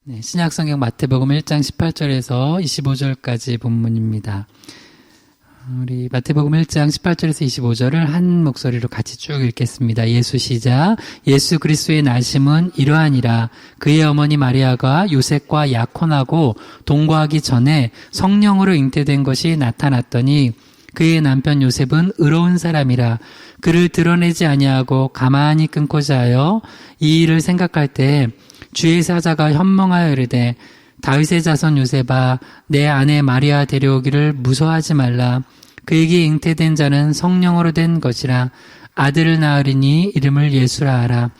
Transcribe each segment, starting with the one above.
네, 신약성경 마태복음 1장 18절에서 25절까지 본문입니다. 우리 마태복음 1장 18절에서 25절을 한 목소리로 같이 쭉 읽겠습니다. 예수 시작. 예수 그리스도의 나심은 이러하니라. 그의 어머니 마리아가 요셉과 약혼하고 동거하기 전에 성령으로 잉태된 것이 나타났더니 그의 남편 요셉은 의로운 사람이라. 그를 드러내지 아니하고 가만히 끊고자 하여 이 일을 생각할 때 주의 사자가 현몽하여 이르되 다윗의 자손 요셉아 내 아내 마리아 데려오기를 무서워하지 말라. 그에게 잉태된 자는 성령으로 된 것이라. 아들을 낳으리니 이름을 예수라 하라.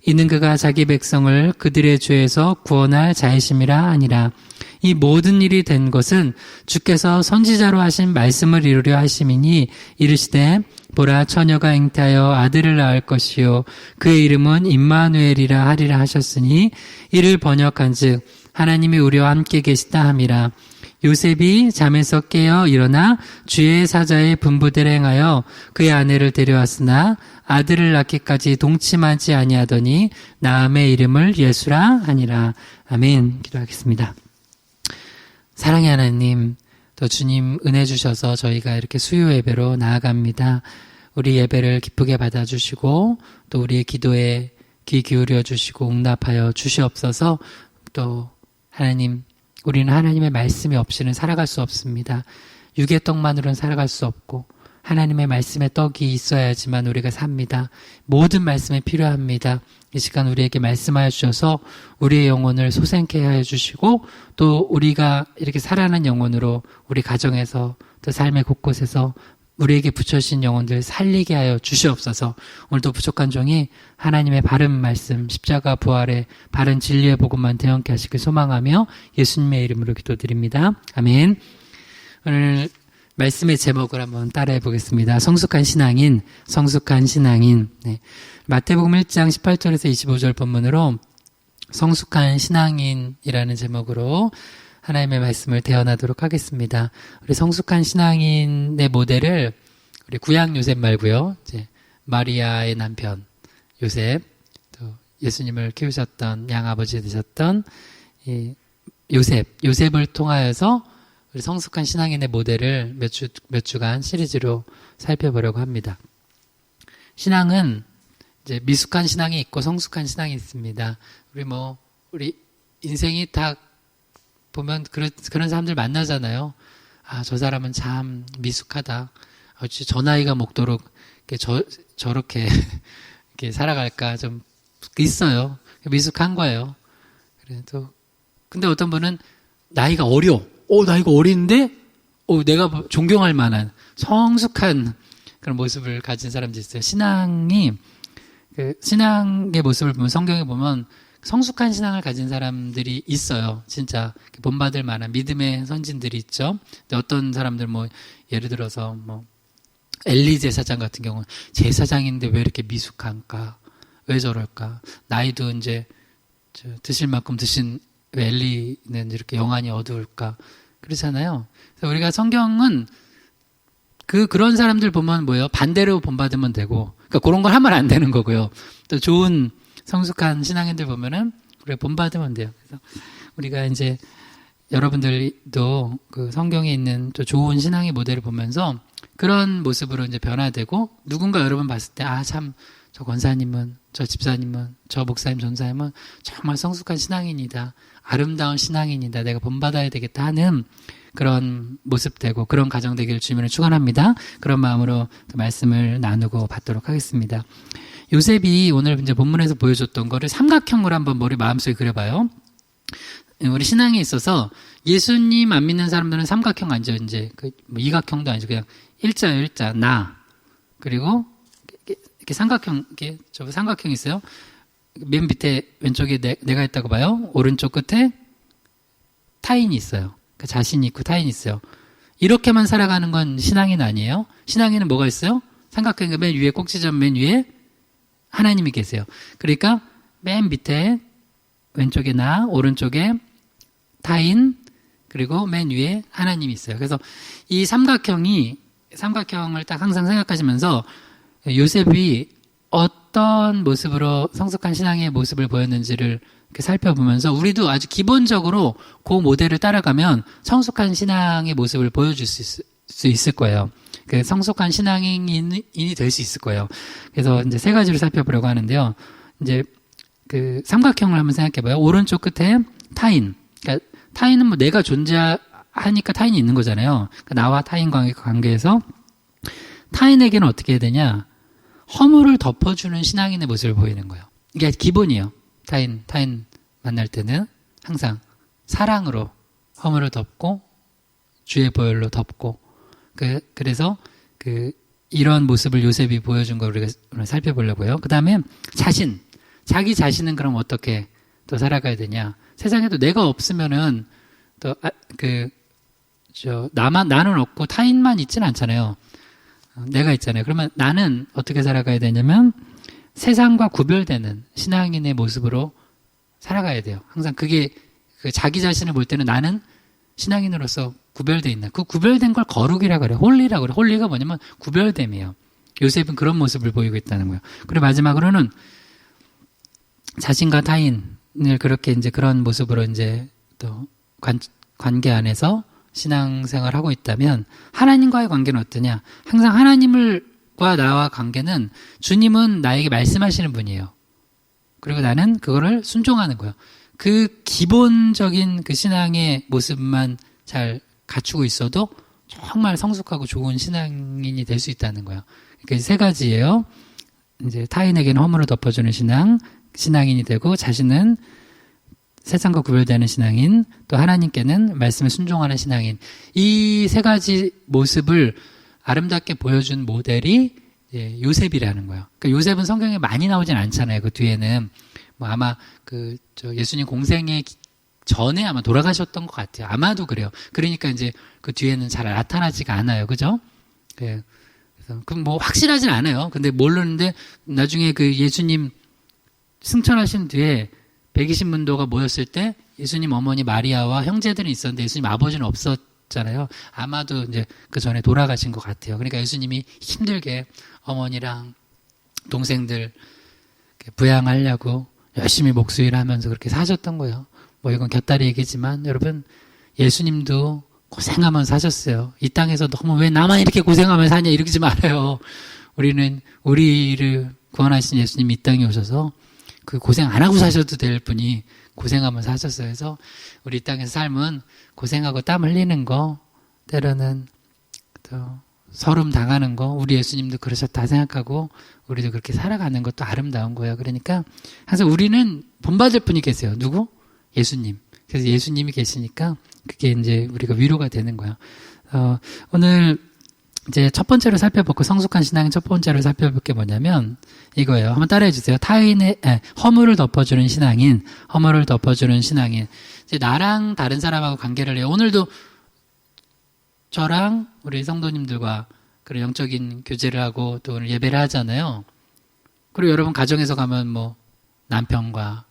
이는 그가 자기 백성을 그들의 죄에서 구원할 자이심이라 하니라. 이 모든 일이 된 것은 주께서 선지자로 하신 말씀을 이루려 하심이니 이르시되 보라 처녀가 잉태하여 아들을 낳을 것이요 그의 이름은 임마누엘이라 하리라 하셨으니 이를 번역한즉 하나님이 우리와 함께 계시다 함이라. 요셉이 잠에서 깨어 일어나 주의 사자의 분부대로 행하여 그의 아내를 데려왔으나 아들을 낳기까지 동침하지 아니하더니 나음의 이름을 예수라 하니라. 아멘. 기도하겠습니다. 사랑의 하나님, 또 주님 은혜 주셔서 저희가 이렇게 수요 예배로 나아갑니다. 우리 예배를 기쁘게 받아주시고 또 우리의 기도에 귀 기울여 주시고 응답하여 주시옵소서. 또 하나님, 우리는 하나님의 말씀이 없이는 살아갈 수 없습니다. 육의 떡만으로는 살아갈 수 없고 하나님의 말씀의 떡이 있어야지만 우리가 삽니다. 모든 말씀이 필요합니다. 이 시간 우리에게 말씀하여 주셔서 우리의 영혼을 솟게 하여 주시고 또 우리가 이렇게 살아난 영혼으로 우리 가정에서 또 삶의 곳곳에서 우리에게 붙여주신 영혼들 살리게 하여 주시옵소서. 오늘도 부족한 종이 하나님의 바른 말씀, 십자가 부활의 바른 진리의 복음만 대언케 하시길 소망하며 예수님의 이름으로 기도드립니다. 아멘. 오늘 말씀의 제목을 한번 따라해 보겠습니다. 성숙한 신앙인, 성숙한 신앙인. 네. 마태복음 1장 18절에서 25절 본문으로 성숙한 신앙인이라는 제목으로 하나님의 말씀을 대언하도록 하겠습니다. 우리 성숙한 신앙인의 모델을 우리 구약 요셉 말고요. 이제 마리아의 남편 요셉, 또 예수님을 키우셨던 양아버지 되셨던 이 요셉을 통하여서 우리 성숙한 신앙인의 모델을 몇 주간 시리즈로 살펴보려고 합니다. 신앙은 이제 미숙한 신앙이 있고 성숙한 신앙이 있습니다. 우리 인생이 다 보면 그런 사람들 만나잖아요. 아, 저 사람은 참 미숙하다. 저 나이가 먹도록 저렇게 이렇게 살아갈까 좀 있어요. 미숙한 거예요. 그래도 근데 어떤 분은 나이가 나이가 어린데 내가 존경할 만한 성숙한 그런 모습을 가진 사람도 있어요. 신앙의 모습을 보면 성경에 보면 성숙한 신앙을 가진 사람들이 있어요. 진짜 본받을 만한 믿음의 선진들이 있죠. 근데 어떤 사람들 예를 들어서 엘리 제사장 같은 경우는 제사장인데 왜 이렇게 미숙한가? 왜 저럴까? 나이도 이제 드실 만큼 드신 왜 엘리는 이렇게 영안이 어두울까? 그렇잖아요. 그래서 우리가 성경은 그런 사람들 보면 반대로 본받으면 되고, 그러니까 그런 걸 하면 안 되는 거고요. 또 좋은 성숙한 신앙인들 보면은 우리가 본받으면 돼요. 그래서 우리가 이제 여러분들도 그 성경에 있는 또 좋은 신앙의 모델을 보면서 그런 모습으로 이제 변화되고 누군가 여러분 봤을 때 참 저 권사님은, 저 집사님은, 저 목사님, 전사님은 정말 성숙한 신앙인이다. 아름다운 신앙인이다. 내가 본받아야 되겠다 하는 그런 모습 되고 그런 가정 되기를 주님을 축원합니다. 그런 마음으로 말씀을 나누고 받도록 하겠습니다. 요셉이 오늘 이제 본문에서 보여줬던 거를 삼각형으로 한번 마음속에 그려봐요. 우리 신앙에 있어서 예수님 안 믿는 사람들은 삼각형 아니죠. 이제 이각형도 아니죠. 그냥 일자, 나. 그리고 이렇게 삼각형, 저 삼각형 있어요. 맨 밑에 왼쪽에 내가 있다고 봐요. 오른쪽 끝에 타인이 있어요. 그러니까 자신이 있고 타인이 있어요. 이렇게만 살아가는 건 신앙인 아니에요. 신앙인은 뭐가 있어요? 삼각형 맨 위에 꼭지점 맨 위에 하나님이 계세요. 그러니까 맨 밑에 왼쪽에 나, 오른쪽에 타인, 그리고 맨 위에 하나님이 있어요. 그래서 이 삼각형을 딱 항상 생각하시면서 요셉이 어떤 모습으로 성숙한 신앙의 모습을 보였는지를 이렇게 살펴보면서 우리도 아주 기본적으로 그 모델을 따라가면 성숙한 신앙의 모습을 보여줄 수 있을 거예요. 그 성숙한 신앙인이 될 수 있을 거예요. 그래서 이제 세 가지를 살펴보려고 하는데요. 이제 그 삼각형을 한번 생각해봐요. 오른쪽 끝에 타인. 그러니까 타인은 뭐 내가 존재하니까 타인이 있는 거잖아요. 그러니까 나와 타인 관계에서 타인에게는 어떻게 해야 되냐? 허물을 덮어주는 신앙인의 모습을 보이는 거예요. 이게 기본이에요. 타인 만날 때는 항상 사랑으로 허물을 덮고 주의 보혈로 덮고 그래서 이런 모습을 요셉이 보여준 걸 우리가 오늘 살펴보려고요. 그 다음에 자기 자신은 그럼 어떻게 또 살아가야 되냐? 세상에도 내가 없으면은 나는 없고 타인만 있지는 않잖아요. 내가 있잖아요. 그러면 나는 어떻게 살아가야 되냐면 세상과 구별되는 신앙인의 모습으로 살아가야 돼요. 항상 그게 자기 자신을 볼 때는 나는 신앙인으로서 구별되어 있는 그 구별된 걸 거룩이라고 그래요. 홀리라고 그래요. 홀리가 뭐냐면 구별됨이에요. 요셉은 그런 모습을 보이고 있다는 거예요. 그리고 마지막으로는 자신과 타인을 그렇게 이제 그런 모습으로 이제 또 관계 안에서 신앙생활을 하고 있다면 하나님과의 관계는 어떠냐? 항상 하나님과 나와 관계는 주님은 나에게 말씀하시는 분이에요. 그리고 나는 그거를 순종하는 거예요. 그 기본적인 그 신앙의 모습만 잘 갖추고 있어도 정말 성숙하고 좋은 신앙인이 될 수 있다는 거예요. 그러니까 세 가지예요. 이제 타인에게는 허물을 덮어주는 신앙인이 되고 자신은 세상과 구별되는 신앙인, 또 하나님께는 말씀에 순종하는 신앙인. 이 세 가지 모습을 아름답게 보여준 모델이 요셉이라는 거예요. 그러니까 요셉은 성경에 많이 나오진 않잖아요. 그 뒤에는 뭐 아마 예수님 공생의 전에 아마 돌아가셨던 것 같아요. 아마도 그래요. 그러니까 이제 그 뒤에는 잘 나타나지가 않아요. 그죠? 그래서 뭐 확실하진 않아요. 근데 모르는데 나중에 그 예수님 승천하신 뒤에 120문도가 모였을 때 예수님 어머니 마리아와 형제들은 있었는데 예수님 아버지는 없었잖아요. 아마도 이제 그 전에 돌아가신 것 같아요. 그러니까 예수님이 힘들게 어머니랑 동생들 부양하려고 열심히 목수일 하면서 그렇게 사셨던 거예요. 뭐 이건 곁다리 얘기지만 여러분 예수님도 고생하면서 사셨어요. 이 땅에서 너무 왜 나만 이렇게 고생하면서 사냐 이러지 말아요. 우리를 구원하신 예수님이 이 땅에 오셔서 그 고생 안 하고 사셔도 될 분이 고생하면서 하셨어요. 그래서 우리 이 땅에서 삶은 고생하고 땀 흘리는 거, 때로는 또 서름 당하는 거, 우리 예수님도 그러셨다 생각하고 우리도 그렇게 살아가는 것도 아름다운 거예요. 그러니까 항상 우리는 본받을 분이 계세요. 누구? 예수님. 그래서 예수님이 계시니까 그게 이제 우리가 위로가 되는 거예요. 오늘 이제 첫 번째로 살펴볼 성숙한 신앙의 첫 번째로 살펴볼 게 뭐냐면 이거예요. 한번 따라해 주세요. 허물을 덮어주는 신앙인, 허물을 덮어주는 신앙인. 이제 나랑 다른 사람하고 관계를 해요. 오늘도 저랑 우리 성도님들과 그런 영적인 교제를 하고 또 오늘 예배를 하잖아요. 그리고 여러분 가정에서 가면 뭐 남편과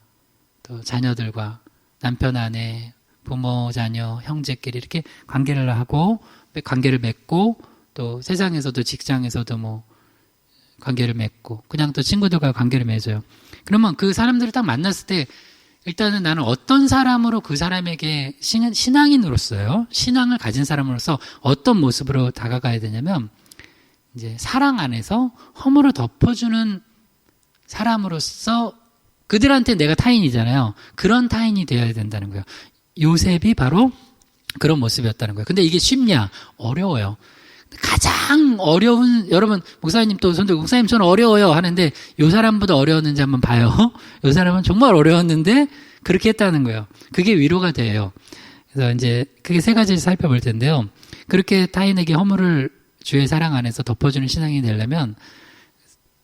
또 자녀들과 남편 아내, 부모, 자녀, 형제끼리 이렇게 관계를 하고 관계를 맺고 또 세상에서도 직장에서도 뭐 관계를 맺고 그냥 또 친구들과 관계를 맺어요. 그러면 그 사람들을 딱 만났을 때 일단은 나는 어떤 사람으로 그 사람에게 신앙인으로서요. 신앙을 가진 사람으로서 어떤 모습으로 다가가야 되냐면 이제 사랑 안에서 허물을 덮어주는 사람으로서 그들한테 내가 타인이잖아요. 그런 타인이 되어야 된다는 거예요. 요셉이 바로 그런 모습이었다는 거예요. 근데 이게 쉽냐? 어려워요. 가장 어려운, 여러분, 목사님 또 손들고, 목사님 저는 어려워요 하는데, 요 사람보다 어려웠는지 한번 봐요. 요 사람은 정말 어려웠는데, 그렇게 했다는 거예요. 그게 위로가 돼요. 그래서 이제, 그게 세 가지를 살펴볼 텐데요. 그렇게 타인에게 허물을 주의 사랑 안에서 덮어주는 신앙이 되려면,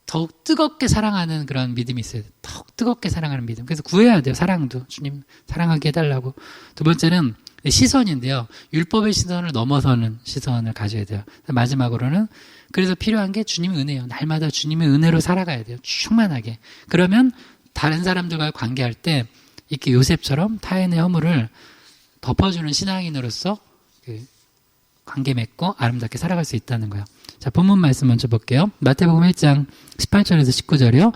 더욱 뜨겁게 사랑하는 그런 믿음이 있어요. 더욱 뜨겁게 사랑하는 믿음. 그래서 구해야 돼요. 사랑도. 주님 사랑하게 해달라고. 두 번째는 시선인데요. 율법의 시선을 넘어서는 시선을 가져야 돼요. 마지막으로는 그래서 필요한 게 주님의 은혜예요. 날마다 주님의 은혜로 살아가야 돼요. 충만하게. 그러면 다른 사람들과 관계할 때 이렇게 요셉처럼 타인의 허물을 덮어주는 신앙인으로서 관계 맺고 아름답게 살아갈 수 있다는 거예요. 자, 본문 말씀 먼저 볼게요. 마태복음 1장 18절에서 19절이요.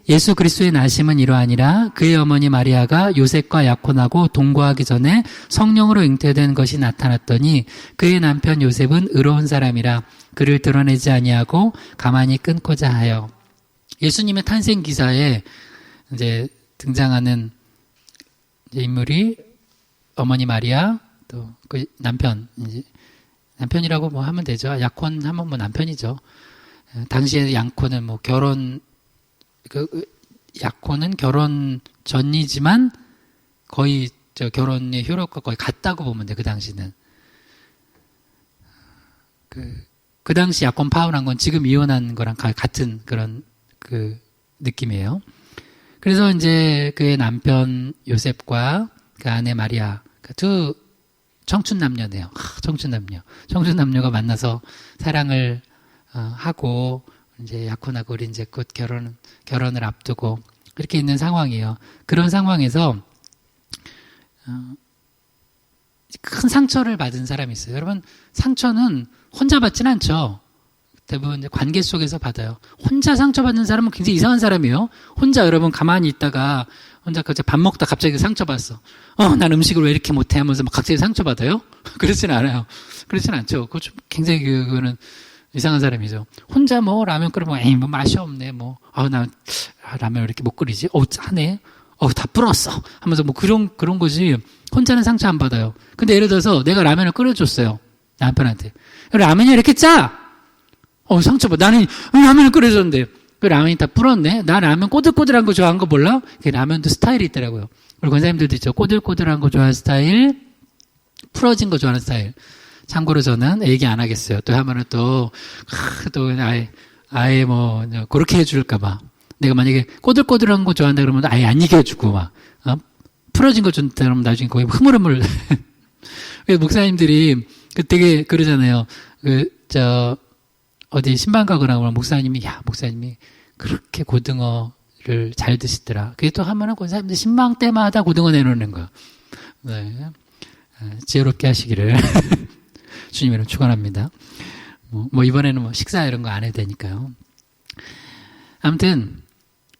예수 그리스도의 나심은 이러하니라. 그의 어머니 마리아가 요셉과 약혼하고 동거하기 전에 성령으로 잉태된 것이 나타났더니 그의 남편 요셉은 의로운 사람이라 그를 드러내지 아니하고 가만히 끊고자 하여. 예수님의 탄생 기사에 이제 등장하는 인물이 어머니 마리아, 또 그 남편, 이제 남편이라고 뭐 하면 되죠. 약혼하면 뭐 남편이죠. 당시에 약혼은 뭐 약혼은 결혼 전이지만 거의 결혼의 효력과 거의 같다고 보면 돼, 그 당시는. 그 당시 약혼 파혼한 건 지금 이혼한 거랑 같은 그런 느낌이에요. 그래서 이제 그의 남편 요셉과 그 아내 마리아, 두 청춘 남녀네요. 청춘 남녀가 만나서 사랑을 하고 이제 약혼하고 우리 이제 곧 결혼을 앞두고 이렇게 있는 상황이에요. 그런 상황에서 큰 상처를 받은 사람이 있어요. 여러분, 상처는 혼자 받지는 않죠. 대부분 이제 관계 속에서 받아요. 혼자 상처받는 사람은 굉장히 이상한 사람이에요. 혼자 여러분 가만히 있다가 혼자 밥 먹다 갑자기 상처받았어. 난 음식을 왜 이렇게 못해 하면서 막 갑자기 상처받아요? 그렇지는 않아요. 그렇지는 않죠. 그거 좀 굉장히 그거는 이상한 사람이죠. 혼자 뭐 라면 끓이면 에이 뭐 맛이 없네 뭐 나 라면 왜 이렇게 못 끓이지? 짜네. 다 불었어. 하면서 뭐 그런 거지. 혼자는 상처 안 받아요. 근데 예를 들어서 내가 라면을 끓여줬어요. 남편한테. 라면이 이렇게 짜! 상처받아. 나는 라면을 끓여줬는데 그 라면이 다 불었네. 나 라면 꼬들꼬들한 거 좋아하는 거 몰라? 라면도 스타일이 있더라고요. 우리 권사님들도 있죠. 꼬들꼬들한 거 좋아하는 스타일, 풀어진 거 좋아하는 스타일. 참고로 저는 얘기 안 하겠어요. 또 하면은 또 아예 뭐 그렇게 해줄까봐. 내가 만약에 꼬들꼬들한 거 좋아한다 그러면 아예 안 얘기해주고 막 풀어진 거 좋다 그러면 나중에 거기 흐물흐물. 목사님들이 되게 그러잖아요. 어디 신방 가거나 그러면 목사님이 그렇게 고등어를 잘 드시더라. 그게 또 하면은 권사님들 신방 때마다 고등어 내놓는 거야. 네. 지혜롭게 하시기를 주님으로 축원합니다. 뭐 이번에는 뭐 식사 이런 거 안 해도 되니까요. 아무튼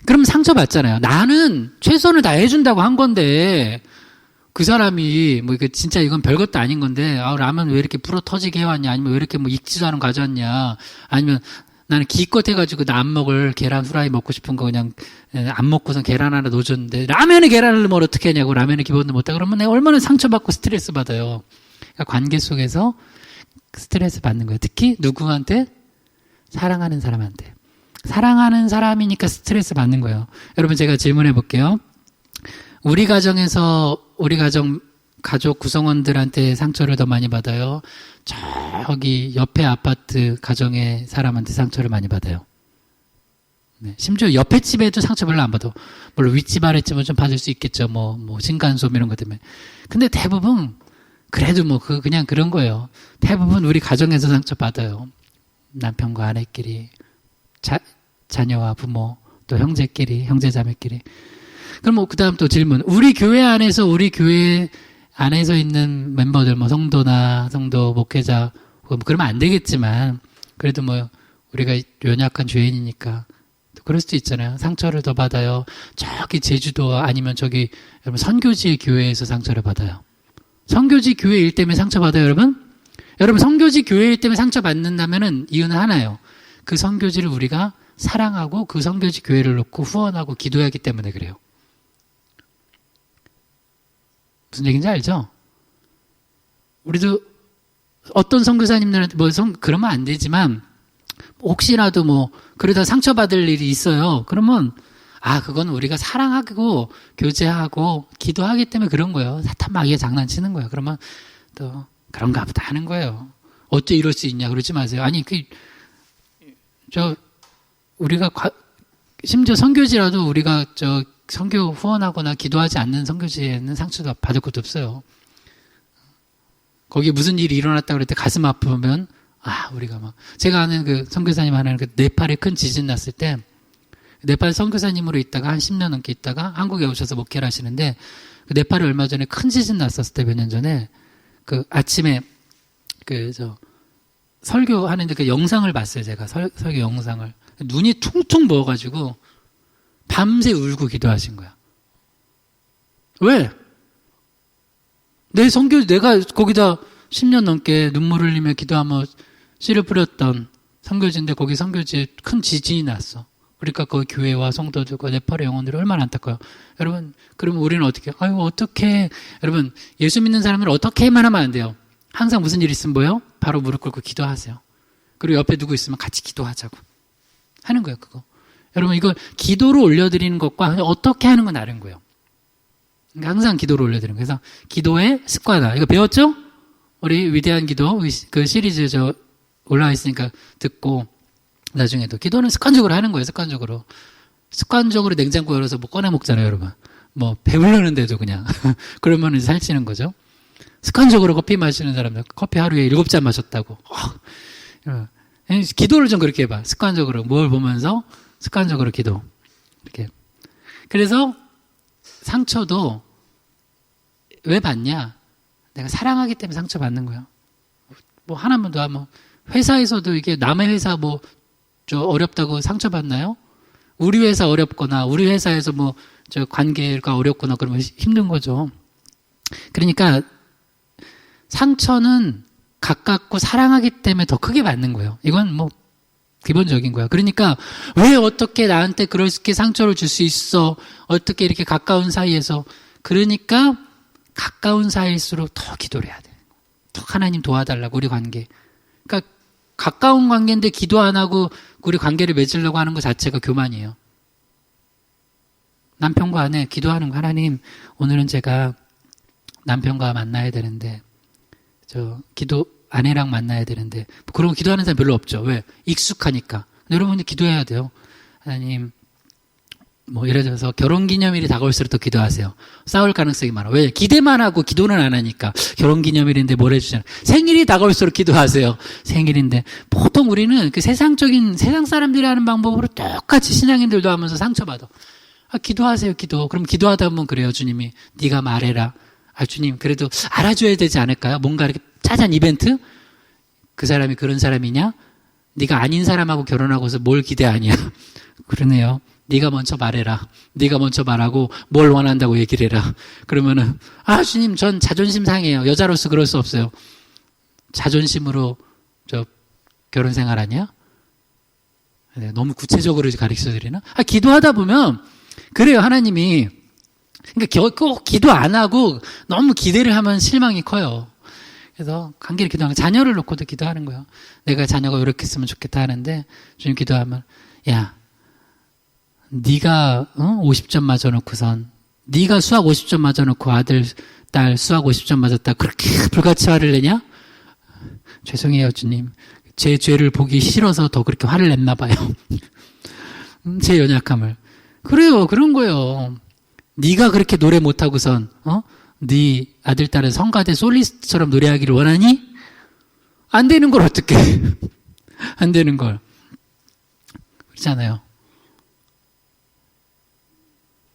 그럼 상처받잖아요. 나는 최선을 다해준다고 한 건데 그 사람이 진짜 이건 별것도 아닌 건데 라면 왜 이렇게 불어 터지게 해왔냐, 아니면 왜 이렇게 익지도 않은 거 가져왔냐, 아니면 나는 기껏 해가지고 나 안 먹을 계란 후라이 먹고 싶은 거 그냥 안 먹고선 계란 하나 넣어줬는데 라면에 계란을 넣으면 어떻게 하냐고, 라면에 기본도 못하 그러면 내가 얼마나 상처받고 스트레스 받아요. 그러니까 관계 속에서 스트레스 받는 거예요. 특히 누구한테? 사랑하는 사람한테. 사랑하는 사람이니까 스트레스 받는 거예요. 여러분, 제가 질문해 볼게요. 우리 가정에서 우리 가족 구성원들한테 상처를 더 많이 받아요? 저기 옆에 아파트 가정의 사람한테 상처를 많이 받아요? 네. 심지어 옆에 집에도 상처 별로 안 받아. 물론 윗집 아랫집은 좀 받을 수 있겠죠. 뭐 층간소음 이런 것 때문에. 근데 대부분 그래도 그냥 그런 거예요. 대부분 우리 가정에서 상처 받아요. 남편과 아내끼리, 자녀와 부모, 또 형제끼리, 형제자매끼리. 그럼 그 다음 또 질문. 우리 교회 안에서 있는 멤버들, 성도, 목회자, 그러면 안 되겠지만, 그래도 우리가 연약한 죄인이니까, 또 그럴 수도 있잖아요. 상처를 더 받아요. 저기 제주도 아니면 여러분, 선교지 교회에서 상처를 받아요. 선교지 교회 일 때문에 상처받아요, 여러분? 여러분, 선교지 교회 일 때문에 상처받는다면은 이유는 하나예요. 그 선교지를 우리가 사랑하고 그 선교지 교회를 놓고 후원하고 기도하기 때문에 그래요. 무슨 얘기인지 알죠? 우리도 어떤 선교사님들한테 그러면 안 되지만 혹시라도 그러다 상처받을 일이 있어요. 그러면 그건 우리가 사랑하고 교제하고 기도하기 때문에 그런 거예요. 사탄 마귀가 장난치는 거예요. 그러면 또 그런가 보다 하는 거예요. 어째 이럴 수 있냐 그러지 마세요. 아니 우리가 심지어 선교지라도 우리가 선교 후원하거나 기도하지 않는 선교지에는 상처도 받을 것도 없어요. 거기에 무슨 일이 일어났다 그럴 때 가슴 아프면 우리가 제가 아는 선교사님 하나는 네팔에 큰 지진 났을 때 네팔 선교사님으로 있다가 한 10년 넘게 있다가 한국에 오셔서 목회를 하시는데 네팔에 얼마 전에 큰 지진 났었을 때 몇 년 전에 아침에 설교하는데 영상을 봤어요. 제가 설교 영상을. 눈이 퉁퉁 부어가지고 밤새 울고 기도하신 거야. 왜? 내가 거기다 10년 넘게 눈물 흘리며 기도하며 씨를 뿌렸던 선교지인데 거기 선교지에 큰 지진이 났어. 그러니까 그 교회와 성도들과 네팔의 영혼들이 얼마나 안타까워요. 여러분, 그러면 우리는 어떻게, 어떻게, 여러분, 예수 믿는 사람들은 어떻게만 하면 안 돼요. 항상 무슨 일 있으면 뭐요? 바로 무릎 꿇고 기도하세요. 그리고 옆에 누구 있으면 같이 기도하자고. 하는 거예요, 그거. 여러분, 이거 기도로 올려드리는 것과 어떻게 하는 건 다른 거예요. 그러니까 항상 기도로 올려드리는 거예요. 그래서 기도의 습관화. 이거 배웠죠? 우리 위대한 기도, 그 시리즈 올라와 있으니까 듣고, 나중에도. 기도는 습관적으로 하는 거예요, 습관적으로. 습관적으로 냉장고 열어서 뭐 꺼내 먹잖아요, 여러분. 뭐, 배부르는데도 그냥. 그러면 살찌는 거죠. 습관적으로 커피 마시는 사람들, 커피 하루에 7잔 마셨다고. 기도를 좀 그렇게 해봐. 습관적으로. 뭘 보면서? 습관적으로 기도. 이렇게. 그래서 상처도 왜 받냐? 내가 사랑하기 때문에 상처받는 거야. 뭐, 하나만 더 하면, 회사에서도 이게 남의 회사 뭐, 어렵다고 상처받나요? 우리 회사 어렵거나, 우리 회사에서 뭐, 관계가 어렵거나 그러면 힘든 거죠. 그러니까, 상처는 가깝고 사랑하기 때문에 더 크게 받는 거예요. 이건 뭐, 기본적인 거야. 그러니까, 왜 어떻게 나한테 그렇게 상처를 줄 수 있어? 어떻게 이렇게 가까운 사이에서. 그러니까, 가까운 사이일수록 더 기도를 해야 돼. 더 하나님 도와달라고, 우리 관계. 그러니까, 가까운 관계인데 기도 안 하고 우리 관계를 맺으려고 하는 것 자체가 교만이에요. 남편과 아내 기도하는 거, 하나님, 오늘은 제가 남편과 만나야 되는데, 아내랑 만나야 되는데, 그런 거 기도하는 사람 별로 없죠. 왜? 익숙하니까. 여러분이 기도해야 돼요. 하나님, 뭐, 예를 들어서 결혼기념일이 다가올수록 더 기도하세요. 싸울 가능성이 많아. 왜? 기대만 하고 기도는 안 하니까. 결혼기념일인데 뭘 해주잖아요. 생일이 다가올수록 기도하세요. 생일인데. 보통 우리는 그 세상 사람들이 하는 방법으로 똑같이 신앙인들도 하면서 상처받아. 기도하세요, 기도. 그럼 기도하다 보면 그래요, 주님이. 네가 말해라. 주님, 그래도 알아줘야 되지 않을까요? 뭔가 이렇게 짜잔 이벤트? 그 사람이 그런 사람이냐? 네가 아닌 사람하고 결혼하고서 뭘 기대하냐? 그러네요. 네가 먼저 말해라. 네가 먼저 말하고 뭘 원한다고 얘기를 해라. 그러면은 주님, 전 자존심 상해요. 여자로서 그럴 수 없어요. 자존심으로 결혼 생활하냐? 네, 너무 구체적으로 가르쳐 드리나? 기도하다 보면 그래요, 하나님이. 그러니까 꼭 기도 안 하고 너무 기대를 하면 실망이 커요. 그래서 관계를 기도하는, 자녀를 놓고도 기도하는 거예요. 내가 자녀가 이렇게 했으면 좋겠다 하는데 주님 기도하면, 야, 네가 50점 맞아놓고선, 네가 수학 50점 맞아놓고 아들, 딸 수학 50점 맞았다 그렇게 불같이 화를 내냐? 죄송해요, 주님. 제 죄를 보기 싫어서 더 그렇게 화를 냈나 봐요. 제 연약함을. 그래요, 그런 거예요. 네가 그렇게 노래 못하고선 네 아들, 딸은 성가대 솔리스트처럼 노래하기를 원하니? 안 되는 걸 어떡해. 안 되는 걸. 그렇잖아요.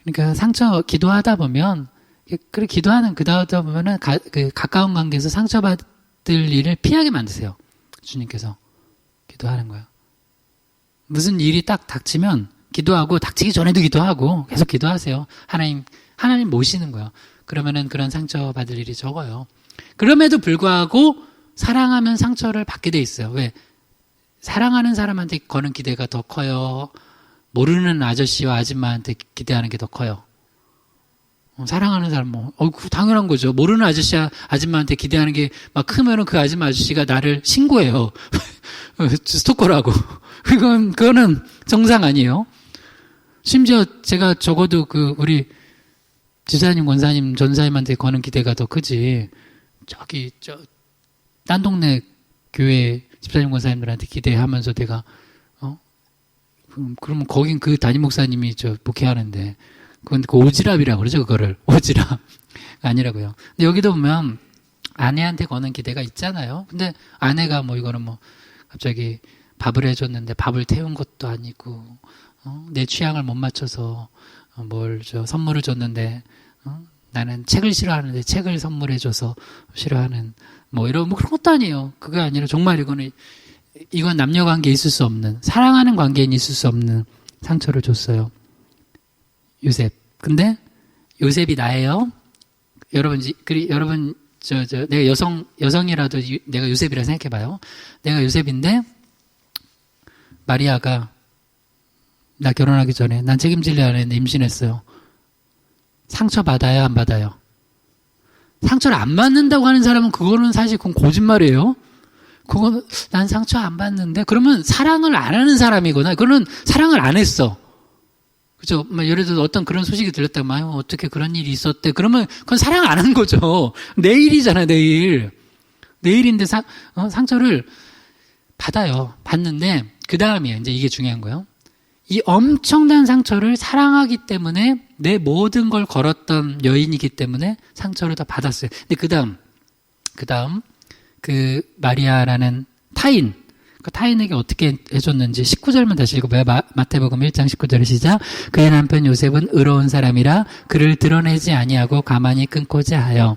그러니까 상처 기도하다 보면, 그래 기도하는 그다음에 보면은 가까운 관계에서 상처받을 일을 피하게 만드세요. 주님께서 기도하는 거예요. 무슨 일이 딱 닥치면 기도하고, 닥치기 전에도 기도하고 계속 기도하세요. 하나님 모시는 거예요. 그러면은 그런 상처받을 일이 적어요. 그럼에도 불구하고 사랑하면 상처를 받게 돼 있어요. 왜? 사랑하는 사람한테 거는 기대가 더 커요. 모르는 아저씨와 아줌마한테 기대하는 게 더 커요. 사랑하는 사람 당연한 거죠. 모르는 아저씨와 아줌마한테 기대하는 게 막 크면은 그 아줌마 아저씨가 나를 신고해요. 스토커라고. 그거는 정상 아니에요. 심지어 제가 적어도 우리 지사님, 권사님, 전사님한테 거는 기대가 더 크지. 딴 동네 교회 집사님, 권사님들한테 기대하면서 내가, 그러면 거긴 그 담임 목사님이 목회하는데, 그건 그 오지랖이라고 그러죠, 그거를. 오지랖. 아니라고요. 근데 여기도 보면, 아내한테 거는 기대가 있잖아요. 근데 아내가 이거는 갑자기 밥을 해줬는데 밥을 태운 것도 아니고, 내 취향을 못 맞춰서 선물을 줬는데, 나는 책을 싫어하는데 책을 선물해줘서 싫어하는, 그런 것도 아니에요. 그게 아니라 정말 이건 남녀 관계에 있을 수 없는, 사랑하는 관계에 있을 수 없는 상처를 줬어요. 요셉. 근데 요셉이 나예요. 여러분, 내가 여성이라도 내가 요셉이라 생각해봐요. 내가 요셉인데, 마리아가 나 결혼하기 전에 난 책임질래 안 했는데 임신했어요. 상처 받아요, 안 받아요? 상처를 안 받는다고 하는 사람은 그거는 사실 그건 거짓말이에요. 그건 난 상처 안 받는데 그러면 사랑을 안 하는 사람이거나 그거는 사랑을 안 했어. 그죠? 예를 들어 어떤 그런 소식이 들렸다 막 어떻게 그런 일이 있었대. 그러면 그건 사랑 안 한 거죠. 내일이잖아, 내일. 내일인데 상처를 받아요. 받는데 그 다음이에요. 이제 이게 중요한 거예요. 이 엄청난 상처를 사랑하기 때문에 내 모든 걸 걸었던 여인이기 때문에 상처를 다 받았어요. 근데 그 다음 그 마리아라는 타인, 그 타인에게 어떻게 해줬는지 19절만 다시 읽어봐요. 마태복음 1장 19절 시작. 그의 남편 요셉은 의로운 사람이라 그를 드러내지 아니하고 가만히 끊고자 하여.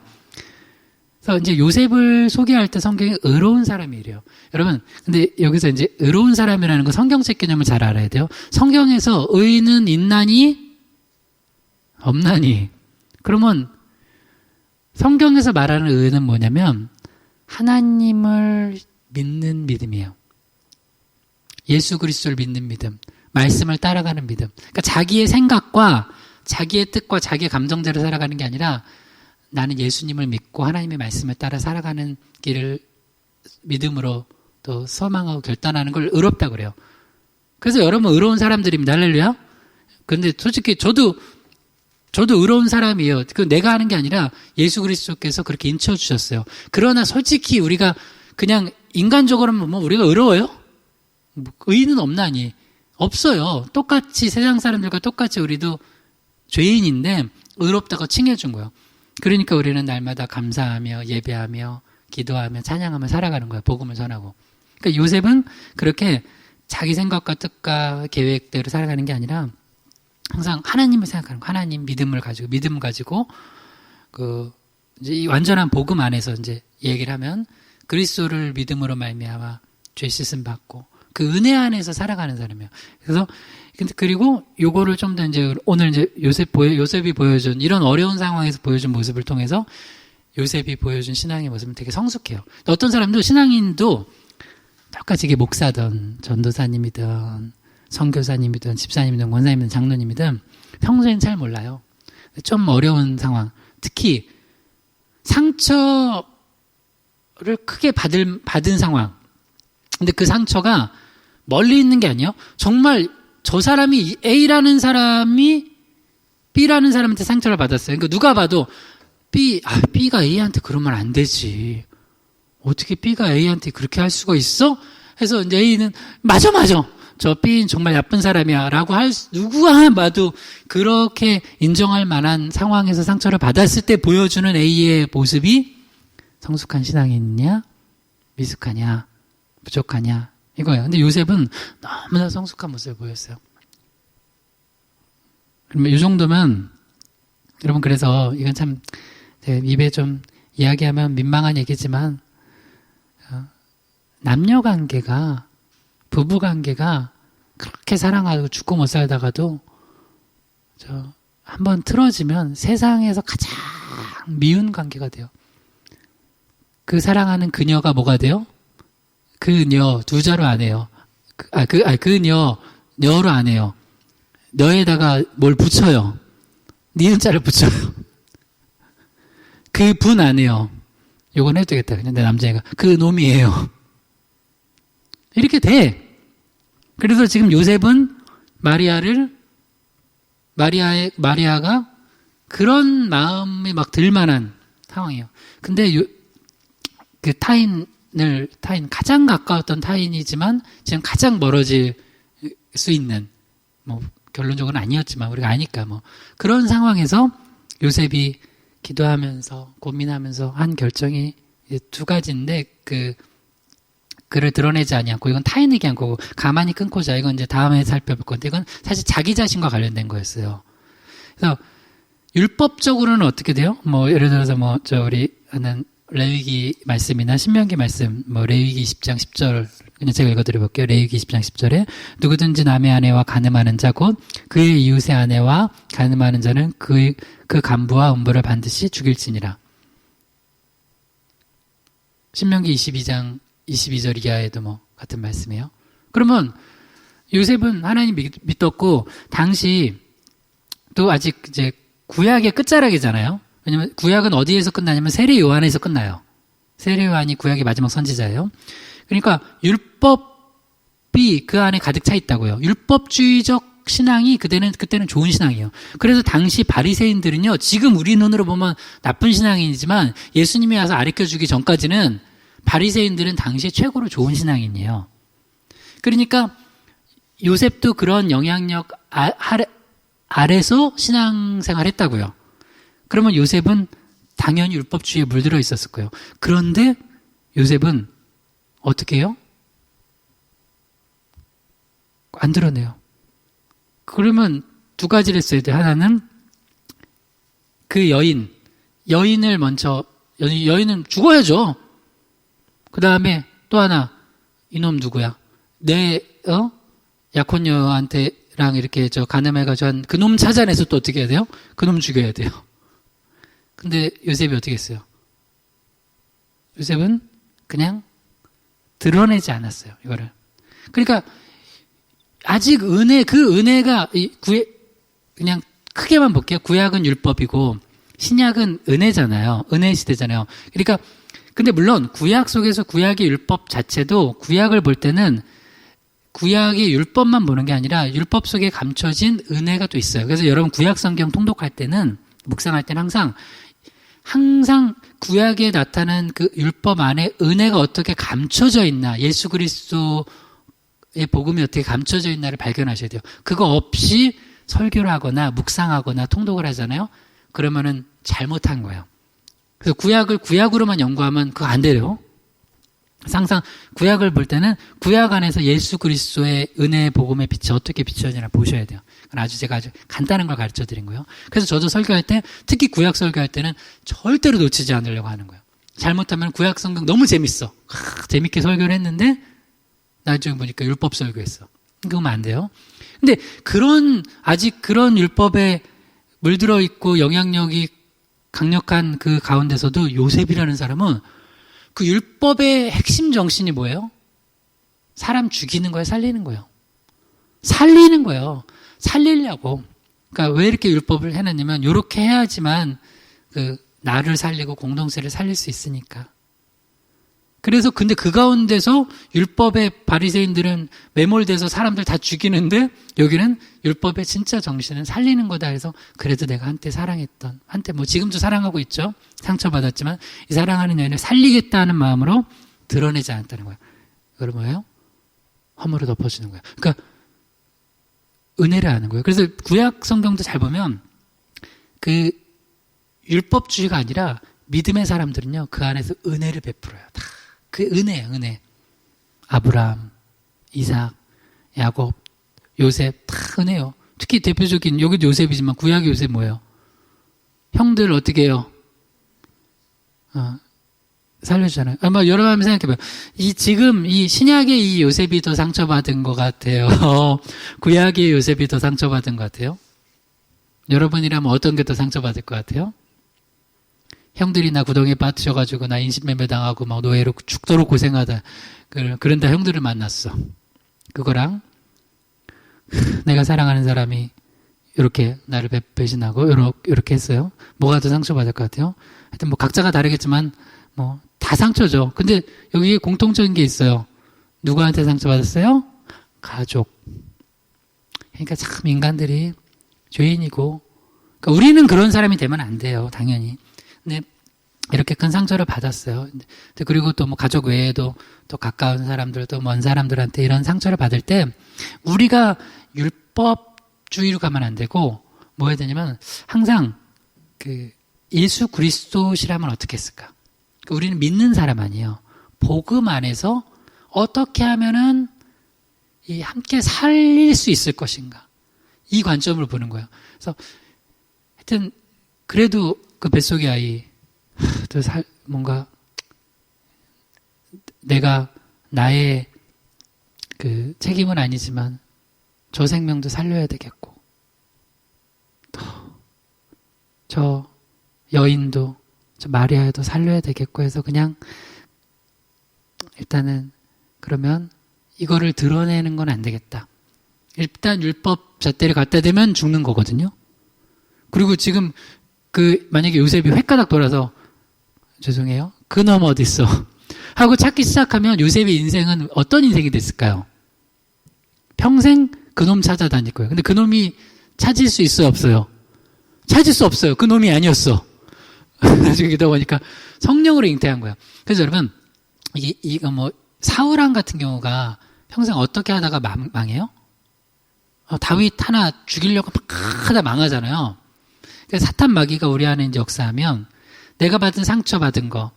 그래서 이제 요셉을 소개할 때 성경에 의로운 사람이래요. 여러분, 근데 여기서 이제 의로운 사람이라는 거 성경책 개념을 잘 알아야 돼요. 성경에서 의는 있나니 없나니. 그러면 성경에서 말하는 의는 뭐냐면 하나님을 믿는 믿음이에요. 예수 그리스도를 믿는 믿음, 말씀을 따라가는 믿음. 그러니까 자기의 생각과 자기의 뜻과 자기의 감정대로 살아가는 게 아니라 나는 예수님을 믿고 하나님의 말씀을 따라 살아가는 길을 믿음으로 또 소망하고 결단하는 걸 의롭다 그래요. 그래서 여러분 의로운 사람들입니다. 할렐루야. 근데 솔직히 저도 의로운 사람이에요. 그 내가 하는 게 아니라 예수 그리스도께서 그렇게 인쳐 주셨어요. 그러나 솔직히 우리가 그냥 인간적으로는 뭐 우리가 의로워요? 의의는 없나니? 없어요. 똑같이 세상 사람들과 똑같이 우리도 죄인인데 의롭다고 칭해준 거예요. 그러니까 우리는 날마다 감사하며 예배하며 기도하며 찬양하며 살아가는 거예요. 복음을 전하고. 그러니까 요셉은 그렇게 자기 생각과 뜻과 계획대로 살아가는 게 아니라 항상 하나님을 생각하는 거, 하나님 믿음 가지고 이제 이 완전한 복음 안에서 이제 얘기를 하면 그리스도를 믿음으로 말미암아 죄 씻음 받고 그 은혜 안에서 살아가는 사람이에요. 그래서 그리고 요거를 좀 더 이제 오늘 이제 요셉이 보여준 이런 어려운 상황에서 보여준 모습을 통해서 요셉이 보여준 신앙의 모습은 되게 성숙해요. 어떤 사람도 신앙인도 똑같이 이게 목사든 전도사님이든 선교사님이든 집사님이든 권사님이든 장로님이든 평소엔 잘 몰라요. 좀 어려운 상황, 특히 상처를 크게 받은 상황. 근데 그 상처가 멀리 있는 게 아니에요. 정말 저 사람이 A라는 사람이 B라는 사람한테 상처를 받았어요. 그러니까 누가 봐도 B가 A한테 그러면 안 되지. 어떻게 B가 A한테 그렇게 할 수가 있어? 해서 이제 A는 맞아. 저 B는 정말 나쁜 사람이야. 라고 누구가 봐도 그렇게 인정할 만한 상황에서 상처를 받았을 때 보여주는 A의 모습이 성숙한 신앙이냐? 미숙하냐? 부족하냐? 이거예요. 근데 요셉은 너무나 성숙한 모습을 보였어요. 그러면 이 정도면, 여러분, 그래서 이건 참, 입에 좀 이야기하면 민망한 얘기지만, 남녀 관계가, 부부 관계가 그렇게 사랑하고 죽고 못 살다가도, 한번 틀어지면 세상에서 가장 미운 관계가 돼요. 그 사랑하는 그녀가 뭐가 돼요? 그녀, 두 자로 안 해요. 녀로 안 해요. 너에다가 뭘 붙여요. 니은자를 붙여요. 그 분 안 해요. 요건 해도 되겠다. 근데 남자애가. 그 놈이에요. 이렇게 돼. 그래서 지금 요셉은 마리아가 그런 마음이 막 들만한 상황이에요. 근데 그 타인 가장 가까웠던 타인이지만 지금 가장 멀어질 수 있는, 결론적으로는 아니었지만 우리가 아니까 그런 상황에서 요셉이 기도하면서 고민하면서 한 결정이 두 가지인데 그를 드러내지 아니하고, 이건 타인에게 한 거고, 가만히 끊고자, 이건 이제 다음에 살펴볼 건데, 이건 사실 자기 자신과 관련된 거였어요. 그래서 율법적으로는 어떻게 돼요? 예를 들어서 우리 하는 레위기 말씀이나 신명기 말씀, 레위기 20장 10절 그냥 제가 읽어드려볼게요. 레위기 20장 10절에 누구든지 남의 아내와 간음하는 자 곧 그의 이웃의 아내와 간음하는 자는 그 간부와 음부를 반드시 죽일지니라. 신명기 22장 22절 이하에도 뭐 같은 말씀이에요. 그러면 요셉은 하나님 믿었고 당시 또 아직 이제 구약의 끝자락이잖아요. 왜냐면 구약은 어디에서 끝나냐면 세례 요한에서 끝나요. 세례 요한이 구약의 마지막 선지자예요. 그러니까 율법이 그 안에 가득 차 있다고요. 율법주의적 신앙이 그때는 좋은 신앙이에요. 그래서 당시 바리새인들은요, 지금 우리 눈으로 보면 나쁜 신앙이지만 예수님이 와서 가르쳐주기 전까지는 바리새인들은 당시에 최고로 좋은 신앙인이에요. 그러니까 요셉도 그런 영향력 아래서 신앙생활 했다고요. 그러면 요셉은 당연히 율법주의에 물들어 있었을 거예요. 그런데 요셉은 어떻게 해요? 안 드러내요. 그러면 두 가지를 써야 돼요. 하나는 그 여인을 먼저, 여인은 죽어야죠. 그 다음에 또 하나, 이놈 누구야? 약혼녀한테랑 이렇게 간음해가지고 한 그놈 찾아내서 또 어떻게 해야 돼요? 그놈 죽여야 돼요. 근데 요셉이 어떻게 했어요? 요셉은 그냥 드러내지 않았어요, 이거를. 그러니까 아직 그 은혜가 그냥 크게만 볼게요. 구약은 율법이고 신약은 은혜잖아요. 은혜 시대잖아요. 그러니까 근데 물론 구약 속에서 구약의 율법 자체도 구약을 볼 때는 구약의 율법만 보는 게 아니라 율법 속에 감춰진 은혜가 또 있어요. 그래서 여러분 구약 성경 통독할 때는 묵상할 때는 항상 구약에 나타난 그 율법 안에 은혜가 어떻게 감춰져 있나, 예수 그리스도의 복음이 어떻게 감춰져 있나를 발견하셔야 돼요. 그거 없이 설교를 하거나 묵상하거나 통독을 하잖아요. 그러면은 잘못한 거예요. 그래서 구약을 구약으로만 연구하면 그거 안 돼요. 항상 구약을 볼 때는 구약 안에서 예수 그리스도의 은혜의 복음의 빛이 어떻게 비춰지나 보셔야 돼요. 제가 아주 간단한 걸 가르쳐 드린 거예요. 그래서 저도 설교할 때, 특히 구약 설교할 때는 절대로 놓치지 않으려고 하는 거예요. 잘못하면 구약 성경 너무 재밌어. 재밌게 설교를 했는데 나중에 보니까 율법 설교했어. 그러면 안 돼요. 근데 아직 그런 율법에 물들어 있고 영향력이 강력한 그 가운데서도 요셉이라는 사람은 그 율법의 핵심 정신이 뭐예요? 사람 죽이는 거예요, 살리는 거예요. 살리는 거예요. 살리려고. 그러니까 왜 이렇게 율법을 해놨냐면 이렇게 해야지만 나를 살리고 공동체를 살릴 수 있으니까. 그래서 근데 그 가운데서 율법의 바리새인들은 매몰돼서 사람들 다 죽이는데 여기는 율법의 진짜 정신은 살리는 거다 해서 그래도 내가 한때 사랑했던, 한때 뭐 지금도 사랑하고 있죠. 상처받았지만 이 사랑하는 여인을 살리겠다는 마음으로 드러내지 않았다는 거예요. 그걸 뭐예요? 허물을 덮어주는 거예요. 그러니까 은혜를 아는 거예요. 그래서 구약 성경도 잘 보면 그 율법주의가 아니라 믿음의 사람들은요, 그 안에서 은혜를 베풀어요. 다. 그 은혜예요, 은혜. 아브라함, 이삭, 야곱, 요셉, 다 은혜요. 특히 대표적인, 여기도 요셉이지만 구약의 요셉 뭐예요? 형들 어떻게 해요? 살려주잖아요. 아마 여러 번 생각해봐요. 지금 이 신약의 이 요셉이 더 상처받은 것 같아요. 구약의 요셉이 더 상처받은 것 같아요. 여러분이라면 어떤 게 더 상처받을 것 같아요? 형들이 나 구덩이에 빠뜨려가지고 나 인신매매 당하고 막 노예로 죽도록 고생하다. 그런다 형들을 만났어. 그거랑 내가 사랑하는 사람이 이렇게 나를 배신하고 이렇게 했어요. 뭐가 더 상처받을 것 같아요? 하여튼 뭐 각자가 다르겠지만 뭐 다 상처죠. 근데 여기에 공통적인 게 있어요. 누구한테 상처받았어요? 가족. 그러니까 참 인간들이 죄인이고, 그러니까 우리는 그런 사람이 되면 안 돼요. 당연히. 근데 이렇게 큰 상처를 받았어요. 그리고 또 뭐 가족 외에도 또 가까운 사람들, 또 먼 사람들한테 이런 상처를 받을 때 우리가 율법주의로 가면 안 되고 뭐 해야 되냐면 항상 그 예수 그리스도시라면 어떻게 했을까? 그러니까 우리는 믿는 사람 아니에요. 복음 안에서 어떻게 하면은 이 함께 살릴 수 있을 것인가? 이 관점을 보는 거예요. 그래서 하여튼 그래도 그 뱃속의 아이 뭔가 내가 나의 책임은 아니지만 저 생명도 살려야 되겠고, 저 여인도, 저 마리아도 살려야 되겠고 해서 그냥 일단은 그러면 이거를 드러내는 건 안 되겠다. 일단 율법 잣대를 갖다 대면 죽는 거거든요. 그리고 지금 만약에 요셉이 횟가닥 돌아서 죄송해요. 그놈 어딨어? 하고 찾기 시작하면 요셉의 인생은 어떤 인생이 됐을까요? 평생 그놈 찾아다닐 거예요. 근데 그놈이 찾을 수 있어요, 없어요? 찾을 수 없어요. 그놈이 아니었어. 나중에 기도 보니까 성령으로 잉태한 거예요. 그래서 여러분, 이거 사울왕 같은 경우가 평생 어떻게 하다가 망해요? 다윗 하나 죽이려고 막 하다 망하잖아요. 그래서 사탄 마귀가 우리 안에 이제 역사하면 내가 받은 상처받은 거,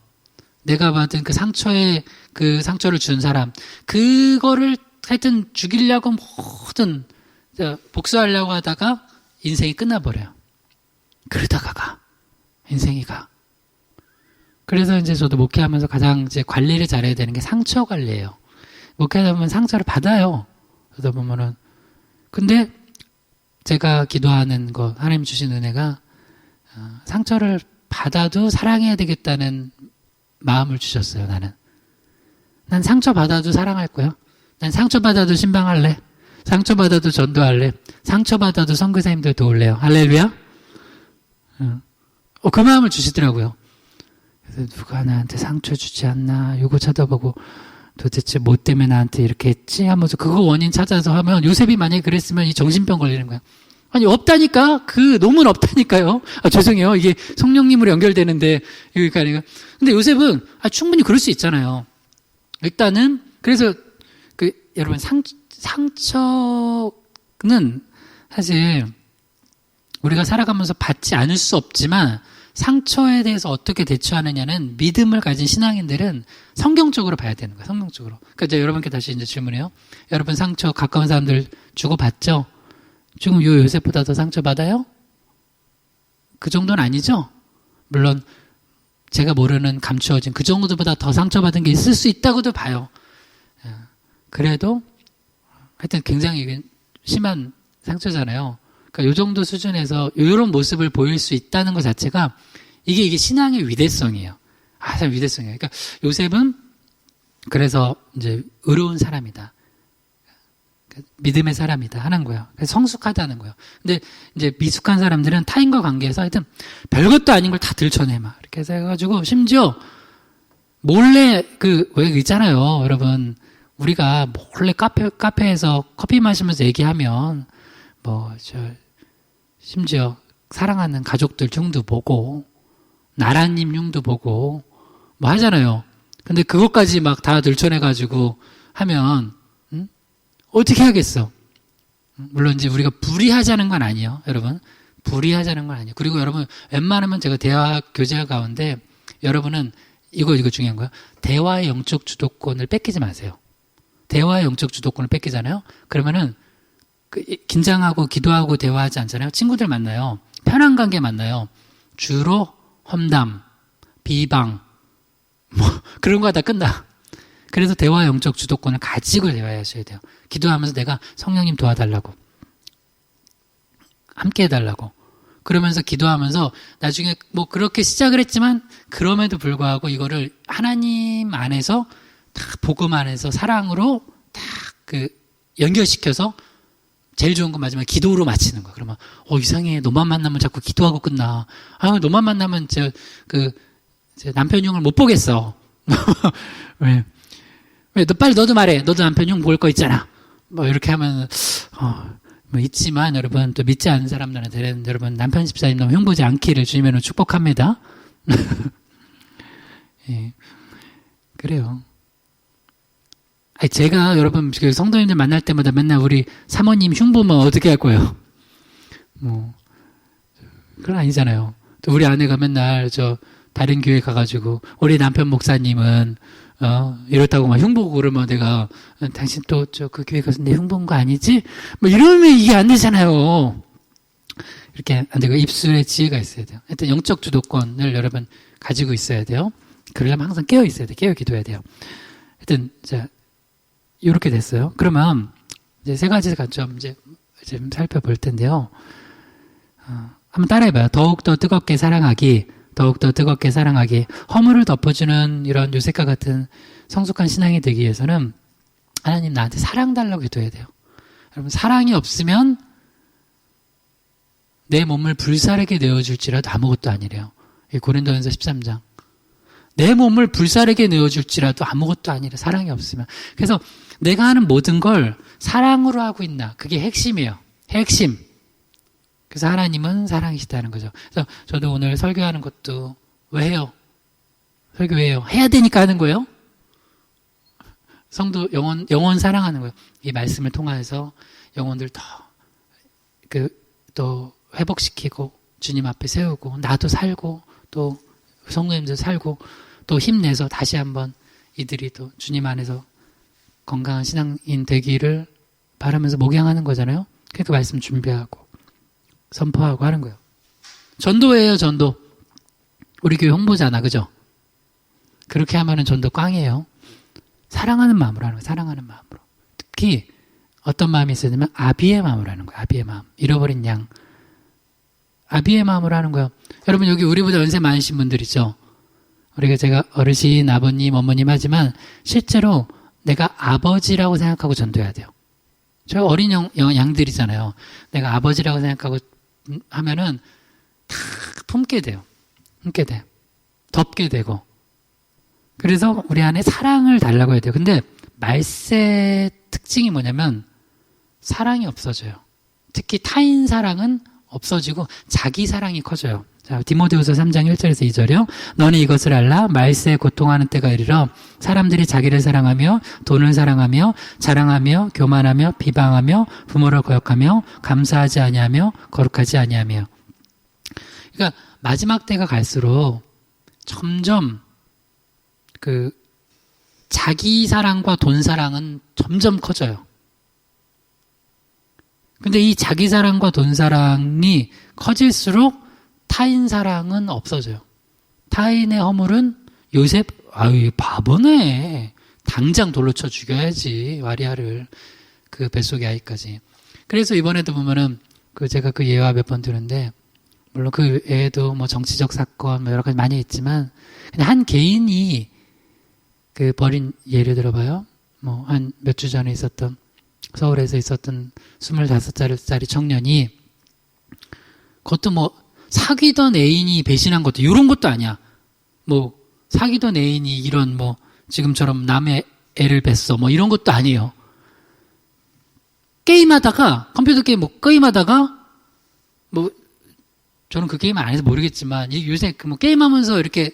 내가 받은 그 상처를 준 사람, 그거를 하여튼 죽이려고 모든 복수하려고 하다가 인생이 끝나버려요. 그러다가 인생이 가. 그래서 이제 저도 목회하면서 가장 이제 관리를 잘해야 되는 게 상처 관리예요. 목회하다 보면 상처를 받아요. 그러다 보면은. 근데 제가 기도하는 거, 하나님 주신 은혜가 상처를 받아도 사랑해야 되겠다는 마음을 주셨어요, 나는. 난 상처받아도 사랑할 거야. 난 상처받아도 신방할래. 상처받아도 전도할래. 상처받아도 선교사님들 도울래요. 할렐루야? 그 마음을 주시더라고요. 그래서 누가 나한테 상처 주지 않나, 요거 쳐다보고 도대체 뭐 때문에 나한테 이렇게 했지? 하면서 그거 원인 찾아서 하면 요셉이 만약에 그랬으면 이 정신병 걸리는 거야. 아니, 없다니까? 그 놈은 없다니까요? 죄송해요. 이게 성령님으로 연결되는데, 그러니까. 근데 요셉은, 충분히 그럴 수 있잖아요. 일단은, 그래서, 여러분, 상처는 사실, 우리가 살아가면서 받지 않을 수 없지만, 상처에 대해서 어떻게 대처하느냐는 믿음을 가진 신앙인들은 성경적으로 봐야 되는 거예요. 성경적으로. 그러니까 이제 여러분께 다시 이제 질문해요. 여러분 상처 가까운 사람들 주고받죠? 지금 요셉보다 더 상처받아요? 그 정도는 아니죠? 물론 제가 모르는 감추어진 그 정도보다 더 상처받은 게 있을 수 있다고도 봐요. 그래도 하여튼 굉장히 심한 상처잖아요. 그러니까 요 정도 수준에서 이런 모습을 보일 수 있다는 것 자체가 이게 신앙의 위대성이에요. 참 위대성이에요. 그러니까 요셉은 그래서 이제 의로운 사람이다. 믿음의 사람이다 하는 거예요. 그래서 성숙하다는 거예요. 근데 이제 미숙한 사람들은 타인과 관계에서 하여튼 별것도 아닌 걸 다 들춰내 막 이렇게 해가지고 심지어 몰래 왜 있잖아요, 여러분. 우리가 몰래 카페에서 커피 마시면서 얘기하면 심지어 사랑하는 가족들 흉도 보고 나라님 흉도 보고 하잖아요. 근데 그것까지 막 다 들춰내가지고 하면 어떻게 하겠어? 물론 이제 우리가 불의하자는 건 아니에요, 여러분. 불의하자는 건 아니에요. 그리고 여러분 웬만하면 제가 대화 교제 가운데 여러분은 이거 중요한 거예요. 대화의 영적 주도권을 뺏기지 마세요. 대화의 영적 주도권을 뺏기잖아요. 그러면은 긴장하고 기도하고 대화하지 않잖아요. 친구들 만나요. 편한 관계 만나요. 주로 험담, 비방 그런 거 다 끝나. 그래서 대화의 영적 주도권을 가지고 대화하셔야 돼요. 기도하면서 내가 성령님 도와달라고, 함께 해달라고, 그러면서 기도하면서 나중에 그렇게 시작을 했지만 그럼에도 불구하고 이거를 하나님 안에서 다 복음 안에서 사랑으로 딱 연결시켜서 제일 좋은 건 마지막에 기도로 마치는 거야. 그러면 이상해. 너만 만나면 자꾸 기도하고 끝나. 너만 만나면 제 남편 흉을 못 보겠어. 왜? 너도 말해. 너도 남편 흉 볼 거 있잖아. 이렇게 하면 있지만 여러분 또 믿지 않는 사람들한테는 여러분 남편 집사님 너무 흉 보지 않기를 주님으로 축복합니다. 예, 그래요. 제가 여러분 성도님들 만날 때마다 맨날 우리 사모님 흉 보면 어떻게 할 거예요? 그건 아니잖아요. 또 우리 아내가 맨날 다른 교회 가가지고 우리 남편 목사님은 이렇다고 막 흉 보고 그러면 내가 당신 또 그 교회 가서 내 흉 본 거 아니지? 이러면 이게 안 되잖아요. 이렇게 안 되고 입술에 지혜가 있어야 돼요. 하여튼 영적 주도권을 여러분 가지고 있어야 돼요. 그러려면 항상 깨어 있어야 돼요. 깨어 기도해야 돼요. 하여튼 이렇게 됐어요. 그러면 이제 세 가지 관점 이제 살펴볼 텐데요. 한번 따라해봐요. 더욱더 뜨겁게 사랑하기, 더욱더 뜨겁게 사랑하기. 허물을 덮어주는 이런 요셉과 같은 성숙한 신앙이 되기 위해서는 하나님 나한테 사랑 달라고 기도해야 돼요. 여러분, 사랑이 없으면 내 몸을 불사르게 내어줄지라도 아무것도 아니래요. 이 고린도전서 13장. 내 몸을 불사르게 내어줄지라도 아무것도 아니래. 사랑이 없으면. 그래서 내가 하는 모든 걸 사랑으로 하고 있나. 그게 핵심이에요. 핵심. 그래서 하나님은 사랑이시다는 거죠. 그래서 저도 오늘 설교하는 것도 왜 해요? 설교 왜 해요? 해야 되니까 하는 거예요. 성도 영혼 사랑하는 거예요. 이 말씀을 통해서 영혼들 또 회복시키고 주님 앞에 세우고 나도 살고 또 성도님들 살고 또 힘내서 다시 한번 이들이 또 주님 안에서 건강한 신앙인 되기를 바라면서 목양하는 거잖아요. 그러니까 말씀 준비하고 선포하고 하는 거예요. 전도예요, 전도. 우리 교회 홍보잖아, 그죠? 그렇게 하면은 전도 꽝이에요. 사랑하는 마음으로 하는 거예요. 사랑하는 마음으로. 특히 어떤 마음이 있어야 되면 아비의 마음으로 하는 거예요. 아비의 마음. 잃어버린 양. 아비의 마음으로 하는 거예요. 여러분 여기 우리보다 연세 많으신 분들 있죠? 우리가 제가 어르신, 아버님, 어머님 하지만 실제로 내가 아버지라고 생각하고 전도해야 돼요. 저 어린 양들이잖아요. 내가 아버지라고 생각하고 하면은 다 품게 돼요. 품게 돼. 덮게 되고. 그래서 우리 안에 사랑을 달라고 해야 돼요. 근데 말세의 특징이 뭐냐면 사랑이 없어져요. 특히 타인 사랑은 없어지고 자기 사랑이 커져요. 자, 디모데후서 3장 1절에서 2절이요. 너는 이것을 알라. 말세에 고통하는 때가 이르러 사람들이 자기를 사랑하며 돈을 사랑하며 자랑하며 교만하며 비방하며 부모를 거역하며 감사하지 아니하며 거룩하지 아니하며. 그러니까 마지막 때가 갈수록 점점 자기 사랑과 돈 사랑은 점점 커져요. 근데 이 자기 사랑과 돈 사랑이 커질수록 타인 사랑은 없어져요. 타인의 허물은 요셉, 아유, 바보네. 당장 돌로 쳐 죽여야지, 와리아를. 그 뱃속의 아이까지. 그래서 이번에도 보면은, 제가 그 예화 몇 번 들었는데, 물론 그 애도 뭐 정치적 사건, 뭐 여러 가지 많이 있지만, 그냥 한 개인이 벌인 예를 들어봐요. 뭐, 한 몇 주 전에 있었던, 서울에서 있었던 25살짜리 청년이, 그것도 뭐, 사귀던 애인이 배신한 것도 이런 것도 아니야. 뭐 사귀던 애인이 이런 뭐 지금처럼 남의 애를 뱄어 뭐 이런 것도 아니에요. 게임하다가 컴퓨터 게임 뭐 게임하다가 뭐 저는 그 게임 안 해서 모르겠지만 요새 뭐 게임하면서 이렇게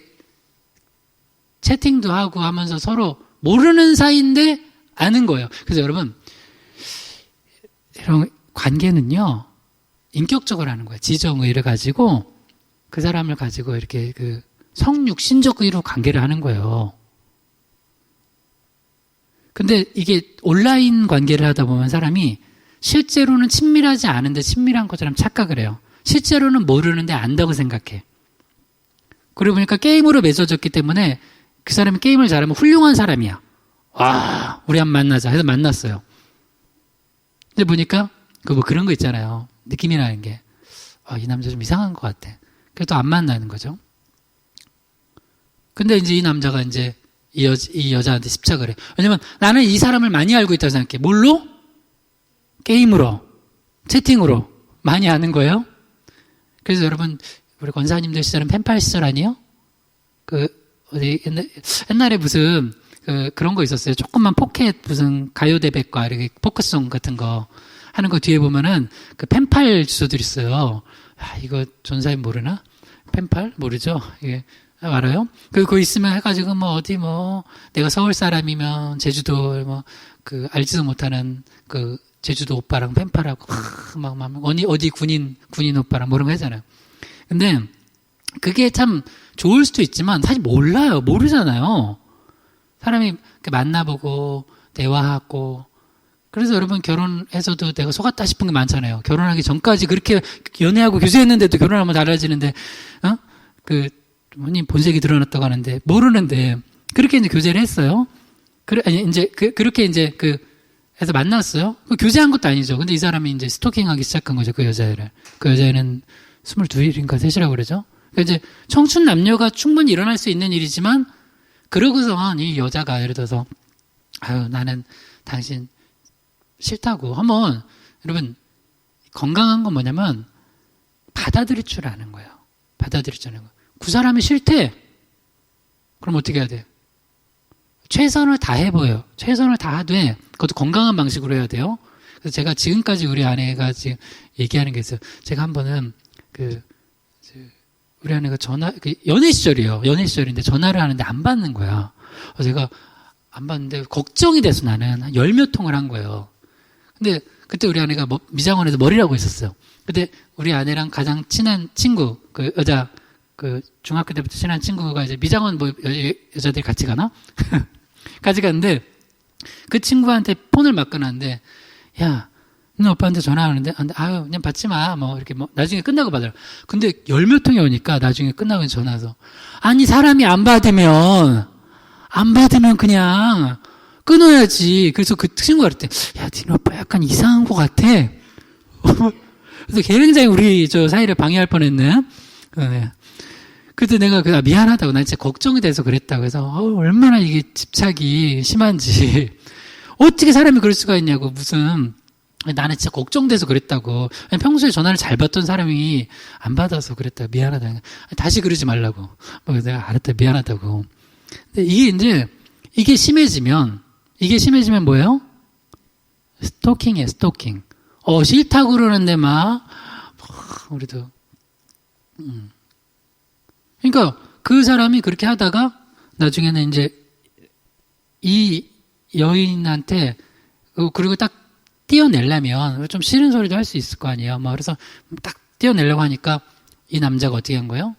채팅도 하고 하면서 서로 모르는 사이인데 아는 거예요. 그래서 여러분 이런 관계는요. 인격적으로 하는 거예요. 지정의를 가지고 그 사람을 가지고 이렇게 성육신적 의로 관계를 하는 거예요. 근데 이게 온라인 관계를 하다 보면 사람이 실제로는 친밀하지 않은데 친밀한 것처럼 착각을 해요. 실제로는 모르는데 안다고 생각해. 그러고 보니까 게임으로 맺어졌기 때문에 그 사람이 게임을 잘하면 훌륭한 사람이야. 와, 우리 한번 만나자 해서 만났어요. 근데 보니까 뭐 그런 거 있잖아요. 느낌이 나는 게, 이 남자 좀 이상한 것 같아. 그래서 또 안 만나는 거죠. 근데 이제 이 남자가 이제 이 여자한테 집착을 해. 왜냐면 나는 이 사람을 많이 알고 있다고 생각해. 뭘로? 게임으로, 채팅으로 많이 아는 거예요. 그래서 여러분, 우리 권사님들 시절은 펜팔 시절 아니에요? 옛날에 무슨, 그런 거 있었어요. 조그만 포켓 무슨 가요대백과 이렇게 포크송 같은 거. 하는 거 뒤에 보면은 펜팔 주소들 있어요. 이거 전사님 모르나? 펜팔? 모르죠? 이게 알아요? 그거 있으면 해가지고 어디 내가 서울 사람이면 제주도 알지도 못하는 제주도 오빠랑 펜팔하고 어디 군인 오빠랑 뭐 이런 거 하잖아요. 근데 그게 참 좋을 수도 있지만 사실 몰라요. 모르잖아요. 사람이 만나보고 대화하고 그래서 여러분 결혼해서도 내가 속았다 싶은 게 많잖아요. 결혼하기 전까지 그렇게 연애하고 교제했는데도 결혼하면 달라지는데, 본색이 드러났다고 하는데, 모르는데, 그렇게 이제 교제를 했어요. 아니, 이제, 그렇게 이제 해서 만났어요. 교제한 것도 아니죠. 근데 이 사람이 이제 스토킹하기 시작한 거죠. 그 여자애를. 그 여자애는 22인가 3이라고 그러죠. 그러니까 이제 청춘 남녀가 충분히 일어날 수 있는 일이지만, 그러고선 이 여자가 예를 들어서, 아유, 나는 당신 싫다고. 한번, 여러분, 건강한 건 뭐냐면, 받아들일 줄 아는 거예요. 받아들일 줄 아는 거예요. 그 사람이 싫대. 그럼 어떻게 해야 돼? 최선을 다해보여요. 최선을 다하되, 그것도 건강한 방식으로 해야 돼요. 그래서 제가 지금까지 우리 아내가 지금 얘기하는 게 있어요. 제가 한 번은, 우리 아내가 연애 시절이에요. 연애 시절인데 전화를 하는데 안 받는 거야. 그래서 제가 안 받는데 걱정이 돼서 나는 한 10몇 통을 한 거예요. 근데 그때 우리 아내가 미장원에서 머리를 하고 있었어요. 근데 우리 아내랑 가장 친한 친구, 그 여자, 중학교 때부터 친한 친구가 이제 미장원 여자들이 같이 가나? 같이 갔는데 그 친구한테 폰을 막 끊었는데, 야, 너 오빠한테 전화하는데, 아유, 그냥 받지 마. 이렇게 나중에 끝나고 받아라. 근데 10몇 통이 오니까 나중에 끝나고 전화 와서, 아니, 사람이 안 받으면 그냥 끊어야지. 그래서 그 친구가 그랬대, 야, 니네 오빠 약간 이상한 것 같아. 그래서 굉장히 우리 사이를 방해할 뻔했네. 네. 그때 내가 미안하다고, 난 진짜 걱정이 돼서 그랬다고 해서, 얼마나 이게 집착이 심한지. 어떻게 사람이 그럴 수가 있냐고, 나는 진짜 걱정돼서 그랬다고. 평소에 전화를 잘 받던 사람이 안 받아서 그랬다고. 미안하다. 다시 그러지 말라고. 내가 알았다. 미안하다고. 근데 이게 심해지면 뭐예요? 스토킹이에요, 스토킹. 싫다고 그러는데 우리도. 그러니까 그 사람이 그렇게 하다가 나중에는 이제 이 여인한테, 그리고 딱 띄어내려면 좀 싫은 소리도 할 수 있을 거 아니에요. 그래서 딱 띄어내려고 하니까 이 남자가 어떻게 한 거예요?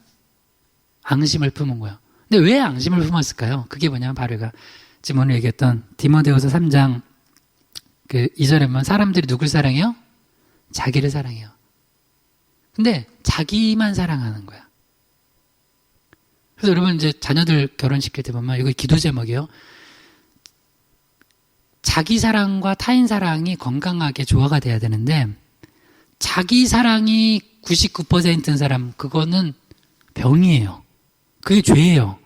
앙심을 품은 거예요. 근데 왜 앙심을 품었을까요? 그게 뭐냐면 바로 지금 오늘 얘기했던 디모데후서 3장 2절에 보면 사람들이 누굴 사랑해요? 자기를 사랑해요. 근데 자기만 사랑하는 거야. 그래서 여러분 이제 자녀들 결혼시킬 때 보면 이거 기도 제목이에요. 자기 사랑과 타인 사랑이 건강하게 조화가 돼야 되는데, 자기 사랑이 99%인 사람, 그거는 병이에요. 그게 죄예요.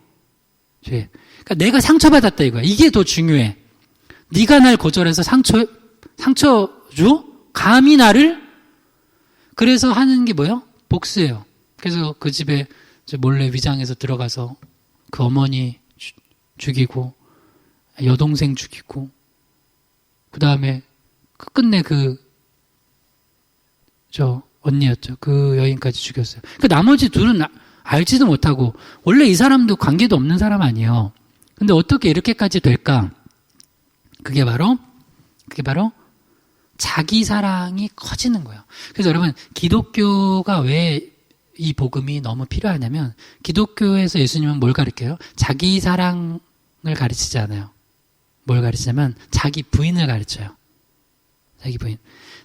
죄. 그러니까 내가 상처받았다 이거야. 이게 더 중요해. 네가 날 거절해서 상처 줘? 감히 나를? 그래서 하는 게 뭐예요? 복수예요. 그래서 그 집에 몰래 위장해서 들어가서 그 어머니 죽이고, 여동생 죽이고, 그 다음에 끝내 언니였죠. 그 여인까지 죽였어요. 나머지 둘은 알지도 못하고, 원래 이 사람도 관계도 없는 사람 아니에요. 근데 어떻게 이렇게까지 될까? 그게 바로 자기 사랑이 커지는 거예요. 그래서 여러분, 기독교가 왜 이 복음이 너무 필요하냐면, 기독교에서 예수님은 뭘 가르쳐요? 자기 사랑을 가르치지 않아요. 뭘 가르치냐면 자기 부인을 가르쳐요.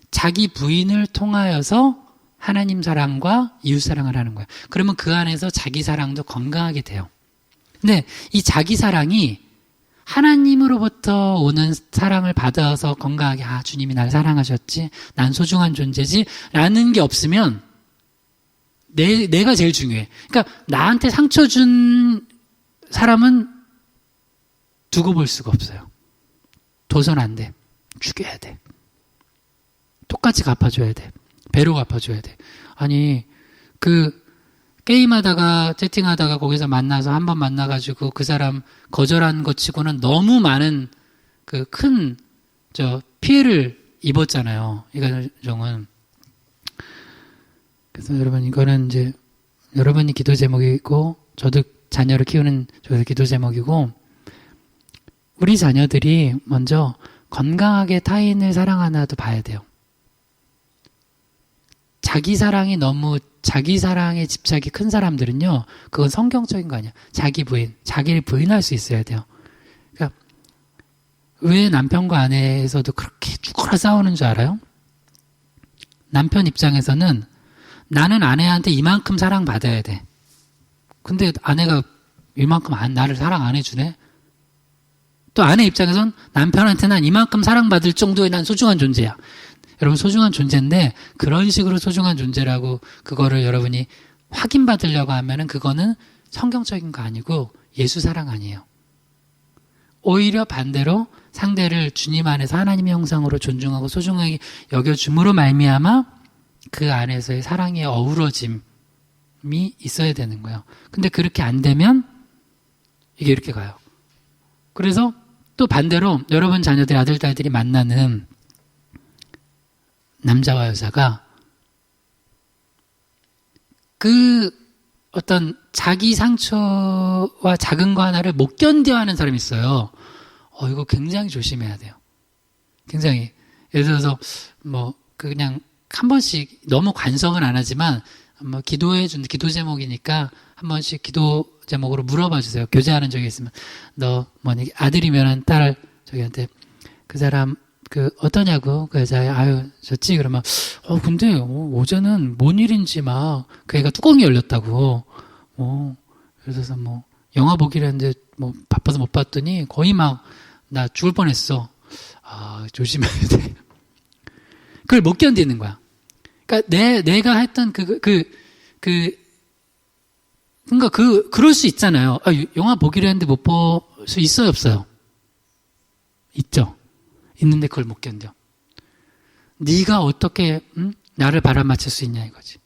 자기 부인을 통하여서 하나님 사랑과 이웃 사랑을 하는 거예요. 그러면 그 안에서 자기 사랑도 건강하게 돼요. 근데 이 자기 사랑이 하나님으로부터 오는 사랑을 받아서 건강하게, 주님이 날 사랑하셨지, 난 소중한 존재지 라는 게 없으면 내가 제일 중요해. 그러니까 나한테 상처 준 사람은 두고 볼 수가 없어요. 둬선 안 돼. 죽여야 돼. 똑같이 갚아줘야 돼. 배로 갚아줘야 돼. 아니, 게임하다가, 채팅하다가 거기서 만나서 한 번 만나가지고 그 사람 거절한 것 치고는 너무 많은 큰, 피해를 입었잖아요. 이 가정은. 그래서 여러분, 이거는 이제, 여러분이 기도 제목이고, 저도 자녀를 키우는 저도 기도 제목이고, 우리 자녀들이 먼저 건강하게 타인을 사랑하나도 봐야 돼요. 자기 사랑에 집착이 큰 사람들은요, 그건 성경적인 거 아니야. 자기를 부인할 수 있어야 돼요. 그러니까, 왜 남편과 아내에서도 그렇게 죽어라 싸우는 줄 알아요? 남편 입장에서는 나는 아내한테 이만큼 사랑받아야 돼. 근데 아내가 이만큼 나를 사랑 안 해주네? 또 아내 입장에선 남편한테 난 이만큼 사랑받을 정도의 난 소중한 존재야. 여러분 소중한 존재인데 그런 식으로 소중한 존재라고 그거를 여러분이 확인받으려고 하면은 그거는 성경적인 거 아니고 예수 사랑 아니에요. 오히려 반대로 상대를 주님 안에서 하나님의 형상으로 존중하고 소중하게 여겨줌으로 말미암아 그 안에서의 사랑의 어우러짐이 있어야 되는 거예요. 근데 그렇게 안 되면 이게 이렇게 가요. 그래서 또 반대로 여러분 자녀들 아들 딸들이 만나는 남자와 여자가 그 어떤 자기 상처와 작은 거 하나를 못 견뎌하는 사람이 있어요. 이거 굉장히 조심해야 돼요. 굉장히. 예를 들어서 그냥 한 번씩 너무 관성은 안 하지만 기도해 준 기도 제목이니까 한 번씩 기도 제목으로 물어봐 주세요. 교제하는 적이 있으면 너 아들이면 딸 저기한테 그 사람 어떠냐고 그 여자 아유 좋지 그러면 근데 어제는 뭔 일인지 막 그 애가 뚜껑이 열렸다고 그래서 영화 보기로 했는데 바빠서 못 봤더니 거의 막 나 죽을 뻔했어. 조심해야 돼. 그걸 못 견디는 거야. 그러니까 내가 했던 그러니까 그럴 수 있잖아요. 영화 보기로 했는데 못 볼 수 있어요, 없어요? 있죠. 있는데 그걸 못 견뎌. 네가 어떻게 나를 바라맞힐 수 있냐 이거지.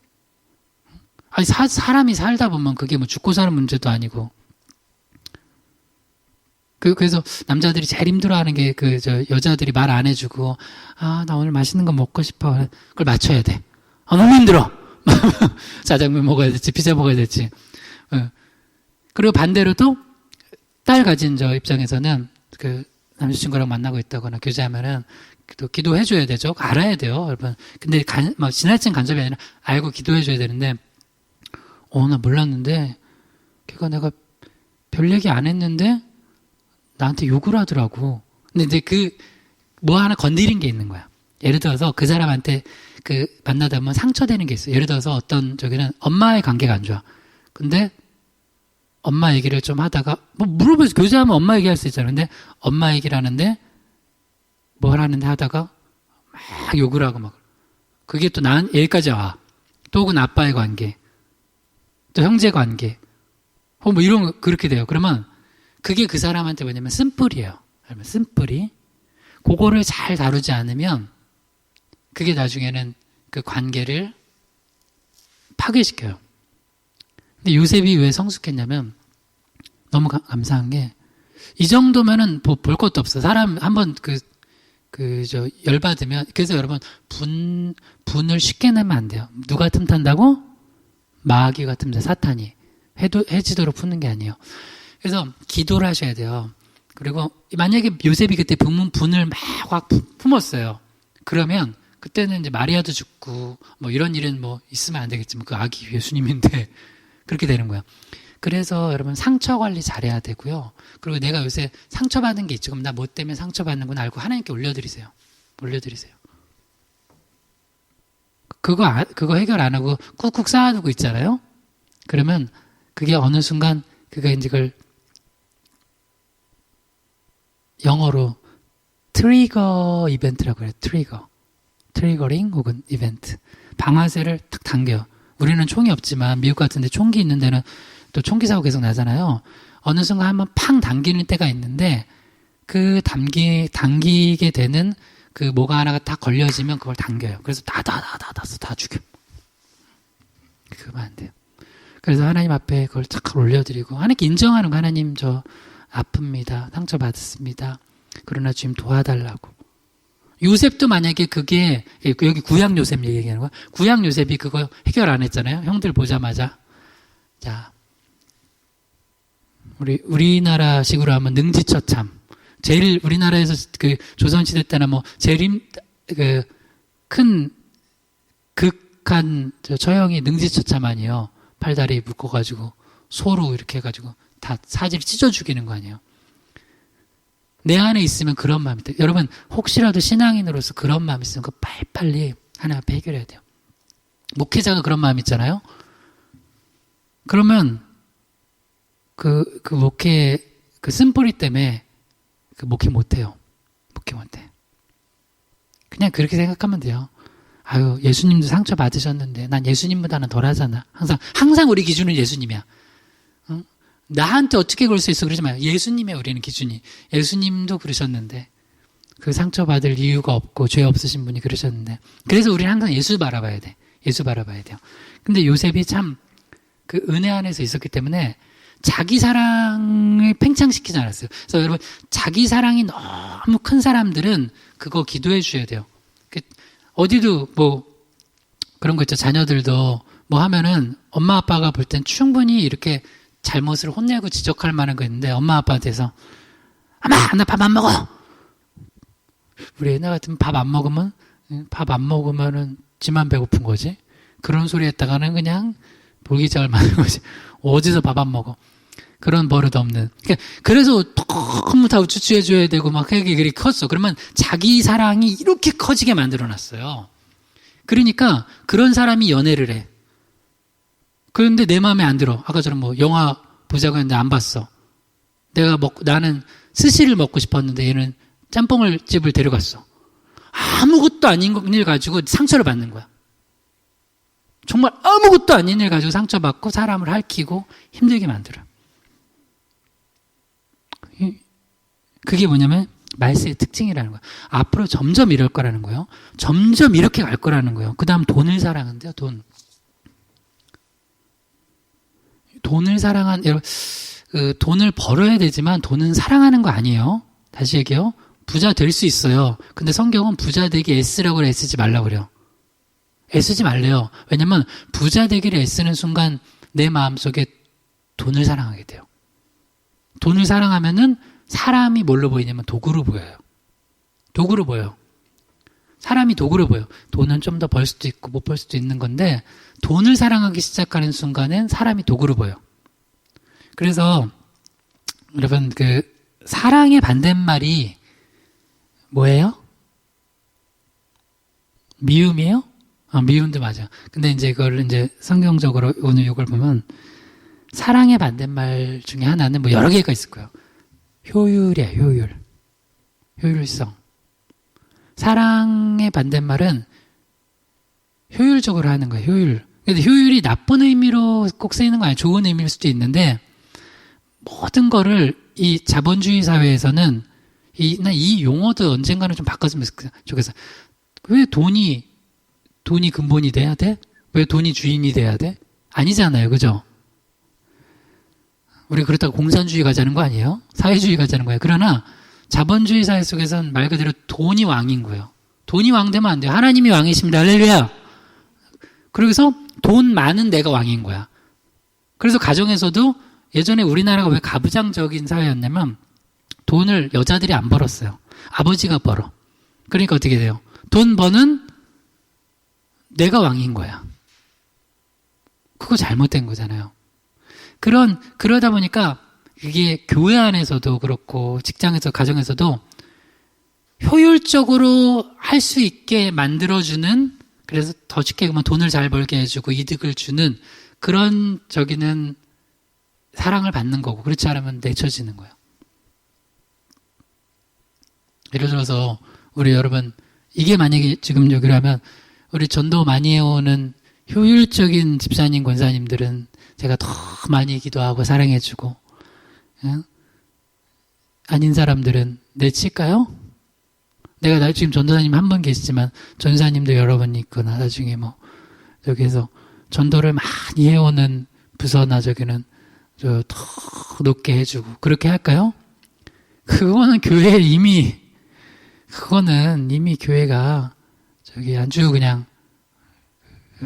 아니 사람이 살다 보면 그게 죽고 사는 문제도 아니고. 그래서 남자들이 제일 힘들어하는 게 여자들이 말 안 해주고 나 오늘 맛있는 거 먹고 싶어. 그걸 맞춰야 돼. 너무 힘들어. 짜장면 먹어야 될지 피자 먹어야 될지. 그리고 반대로도 딸 가진 저 입장에서는 남자친구랑 만나고 있다거나 교제하면은 또 기도해줘야 되죠. 알아야 돼요, 여러분. 근데 지나친 간섭이 아니라 알고 기도해줘야 되는데, 나 몰랐는데, 걔가 내가 별 얘기 안 했는데, 나한테 욕을 하더라고. 근데 이제 뭐 하나 건드린 게 있는 거야. 예를 들어서 그 사람한테 만나다 보면 상처되는 게 있어요. 예를 들어서 어떤 저기는 엄마의 관계가 안 좋아. 근데 엄마 얘기를 좀 하다가 물어보면서 교제하면 엄마 얘기할 수 있잖아요. 근데 엄마 얘기를 하는데 뭘 하는데 하다가 막 욕을 하고 막 그게 또 여기까지 와. 또 혹은 아빠의 관계, 또 형제 관계, 이런 거 그렇게 돼요. 그러면 그게 그 사람한테 뭐냐면 쓴뿌리예요. 쓴뿌리. 그거를 잘 다루지 않으면 그게 나중에는 그 관계를 파괴시켜요. 근데 요셉이 왜 성숙했냐면 너무 감사한 게 이 정도면은 볼 것도 없어. 사람 한번 열받으면 그래서 여러분 분을 쉽게 내면 안 돼요. 누가 틈탄다고? 마귀가 틈타 사탄이 해지도록 푸는 게 아니에요. 그래서 기도를 하셔야 돼요. 그리고 만약에 요셉이 그때 분을 막 확 품었어요. 그러면 그때는 이제 마리아도 죽고 이런 일은 있으면 안 되겠지만 그 아기 예수님인데 그렇게 되는 거야. 그래서 여러분 상처 관리 잘해야 되고요. 그리고 내가 요새 상처받은 게 있죠. 그럼 나 뭐 때문에 상처받는 건 알고 하나님께 올려드리세요. 그거 해결 안 하고 꾹꾹 쌓아두고 있잖아요. 그러면 그게 어느 순간 이제 그걸 영어로 트리거 이벤트라고 해요. 트리거링 혹은 이벤트. 방아쇠를 탁 당겨요. 우리는 총이 없지만 미국 같은 데 총기 있는 데는 또 총기 사고 계속 나잖아요. 어느 순간 한번 팡 당기는 때가 있는데 그 당기게 되는 뭐가 하나가 딱 걸려지면 그걸 당겨요. 그래서 다 죽여. 그러면 안 돼요. 그래서 하나님 앞에 그걸 탁 올려드리고 하나님께 인정하는 거. 하나님 저 아픕니다. 상처받았습니다. 그러나 주님 도와달라고. 요셉도 만약에 그게 여기 구약 요셉 얘기하는 거야. 구약 요셉이 그거 해결 안 했잖아요. 형들 보자마자 자 우리나라식으로 하면 능지처참. 제일 우리나라에서 조선시대 때나 제일 큰 극한 처형이 능지처참 아니에요. 팔다리 묶어가지고 소로 이렇게 해가지고 다 사지를 찢어 죽이는 거 아니에요. 내 안에 있으면 그런 마음이 돼요. 여러분 혹시라도 신앙인으로서 그런 마음이 있으면 그거 빨리빨리 하나님 앞에 해결해야 돼요. 목회자가 그런 마음 있잖아요. 그러면 그 목회 쓴뿌리 때문에 목회 못해요. 목회 못해. 그냥 그렇게 생각하면 돼요. 아유, 예수님도 상처 받으셨는데 난 예수님보다는 덜하잖아. 항상 우리 기준은 예수님이야. 응? 나한테 어떻게 그럴 수 있어 그러지 마요. 예수님의 우리는 기준이. 예수님도 그러셨는데 그 상처받을 이유가 없고 죄 없으신 분이 그러셨는데 그래서 우리는 항상 예수 바라봐야 돼. 예수 바라봐야 돼요. 근데 요셉이 참 그 은혜 안에서 있었기 때문에 자기 사랑을 팽창시키지 않았어요. 그래서 여러분 자기 사랑이 너무 큰 사람들은 그거 기도해 주셔야 돼요. 어디도 뭐 그런 거 있죠. 자녀들도 뭐 하면은 엄마 아빠가 볼 땐 충분히 이렇게 잘못을 혼내고 지적할 만한 거 있는데 엄마 아빠한테서 엄마 나 밥 안 먹어. 우리 옛날 같으면 밥 안 먹으면은 지만 배고픈 거지. 그런 소리 했다가는 그냥 볼기장을 맞는 거지. 어디서 밥 안 먹어. 그런 버릇 없는. 그래서 너무 다 우쭈쭈해줘야 되고 막 그게 컸어. 그러면 자기 사랑이 이렇게 커지게 만들어놨어요. 그러니까 그런 사람이 연애를 해. 그런데 내 마음에 안 들어. 아까처럼 뭐 영화 보자고 했는데 안 봤어. 나는 스시를 먹고 싶었는데 얘는 짬뽕을 집을 데려갔어. 아무것도 아닌 일 가지고 상처를 받는 거야. 정말 아무것도 아닌 일 가지고 상처받고 사람을 핥히고 힘들게 만들어. 그게 뭐냐면 말세의 특징이라는 거야. 앞으로 점점 이럴 거라는 거예요. 점점 이렇게 갈 거라는 거예요. 그 다음 돈을 사랑한대요. 돈을 여러분, 돈을 벌어야 되지만 돈은 사랑하는 거 아니에요. 다시 얘기해요. 부자 될 수 있어요. 근데 성경은 부자 되기 애쓰라고 애쓰지 말라고 그래요. 애쓰지 말래요. 왜냐면 부자 되기를 애쓰는 순간 내 마음속에 돈을 사랑하게 돼요. 돈을 사랑하면은 사람이 뭘로 보이냐면 도구로 보여요. 도구로 보여요. 사람이 도구로 보여요. 돈은 좀 더 벌 수도 있고 못 벌 수도 있는 건데 돈을 사랑하기 시작하는 순간엔 사람이 도구로 보여요. 그래서 여러분 사랑의 반대말이 뭐예요? 미움이에요? 미움도 맞아. 근데 이제 이걸 이제 성경적으로 오늘 이걸 보면 사랑의 반대말 중에 하나는 뭐 여러 개가 있을 거예요. 효율이야, 효율. 효율성. 사랑의 반대말은 효율적으로 하는 거예요, 효율. 근데 효율이 나쁜 의미로 꼭 쓰이는 거 아니에요. 좋은 의미일 수도 있는데 모든 거를 이 자본주의 사회에서는 이 용어도 언젠가는 좀 바꿨으면 좋겠어. 왜 돈이 근본이 돼야 돼? 왜 돈이 주인이 돼야 돼? 아니잖아요. 그죠? 우리 그렇다고 공산주의 가자는 거 아니에요? 사회주의 가자는 거예요. 그러나 자본주의 사회 속에서는 말 그대로 돈이 왕인 거예요. 돈이 왕 되면 안 돼요. 하나님이 왕이십니다. 할렐루야. 그래서 돈 많은 내가 왕인 거야. 그래서 가정에서도 예전에 우리나라가 왜 가부장적인 사회였냐면 돈을 여자들이 안 벌었어요. 아버지가 벌어. 그러니까 어떻게 돼요? 돈 버는 내가 왕인 거야. 그거 잘못된 거잖아요. 그러다 보니까 이게 교회 안에서도 그렇고 직장에서 가정에서도 효율적으로 할 수 있게 만들어주는, 그래서 더 쉽게 보면 돈을 잘 벌게 해주고 이득을 주는 그런 저기는 사랑을 받는 거고, 그렇지 않으면 내쳐지는 거예요. 예를 들어서 우리 여러분, 이게 만약에 지금 여기라면 우리 전도 많이 해오는 효율적인 집사님, 권사님들은 제가 더 많이 기도하고 사랑해주고, 아닌 사람들은 내칠까요? 내가 지금 전도사님 한 분 계시지만 전사님도 여러 분 있거나 나중에 뭐 여기서 전도를 많이 해오는 부서나 저기는 더 높게 해주고 그렇게 할까요? 그거는 이미 교회가 저기 아주 그냥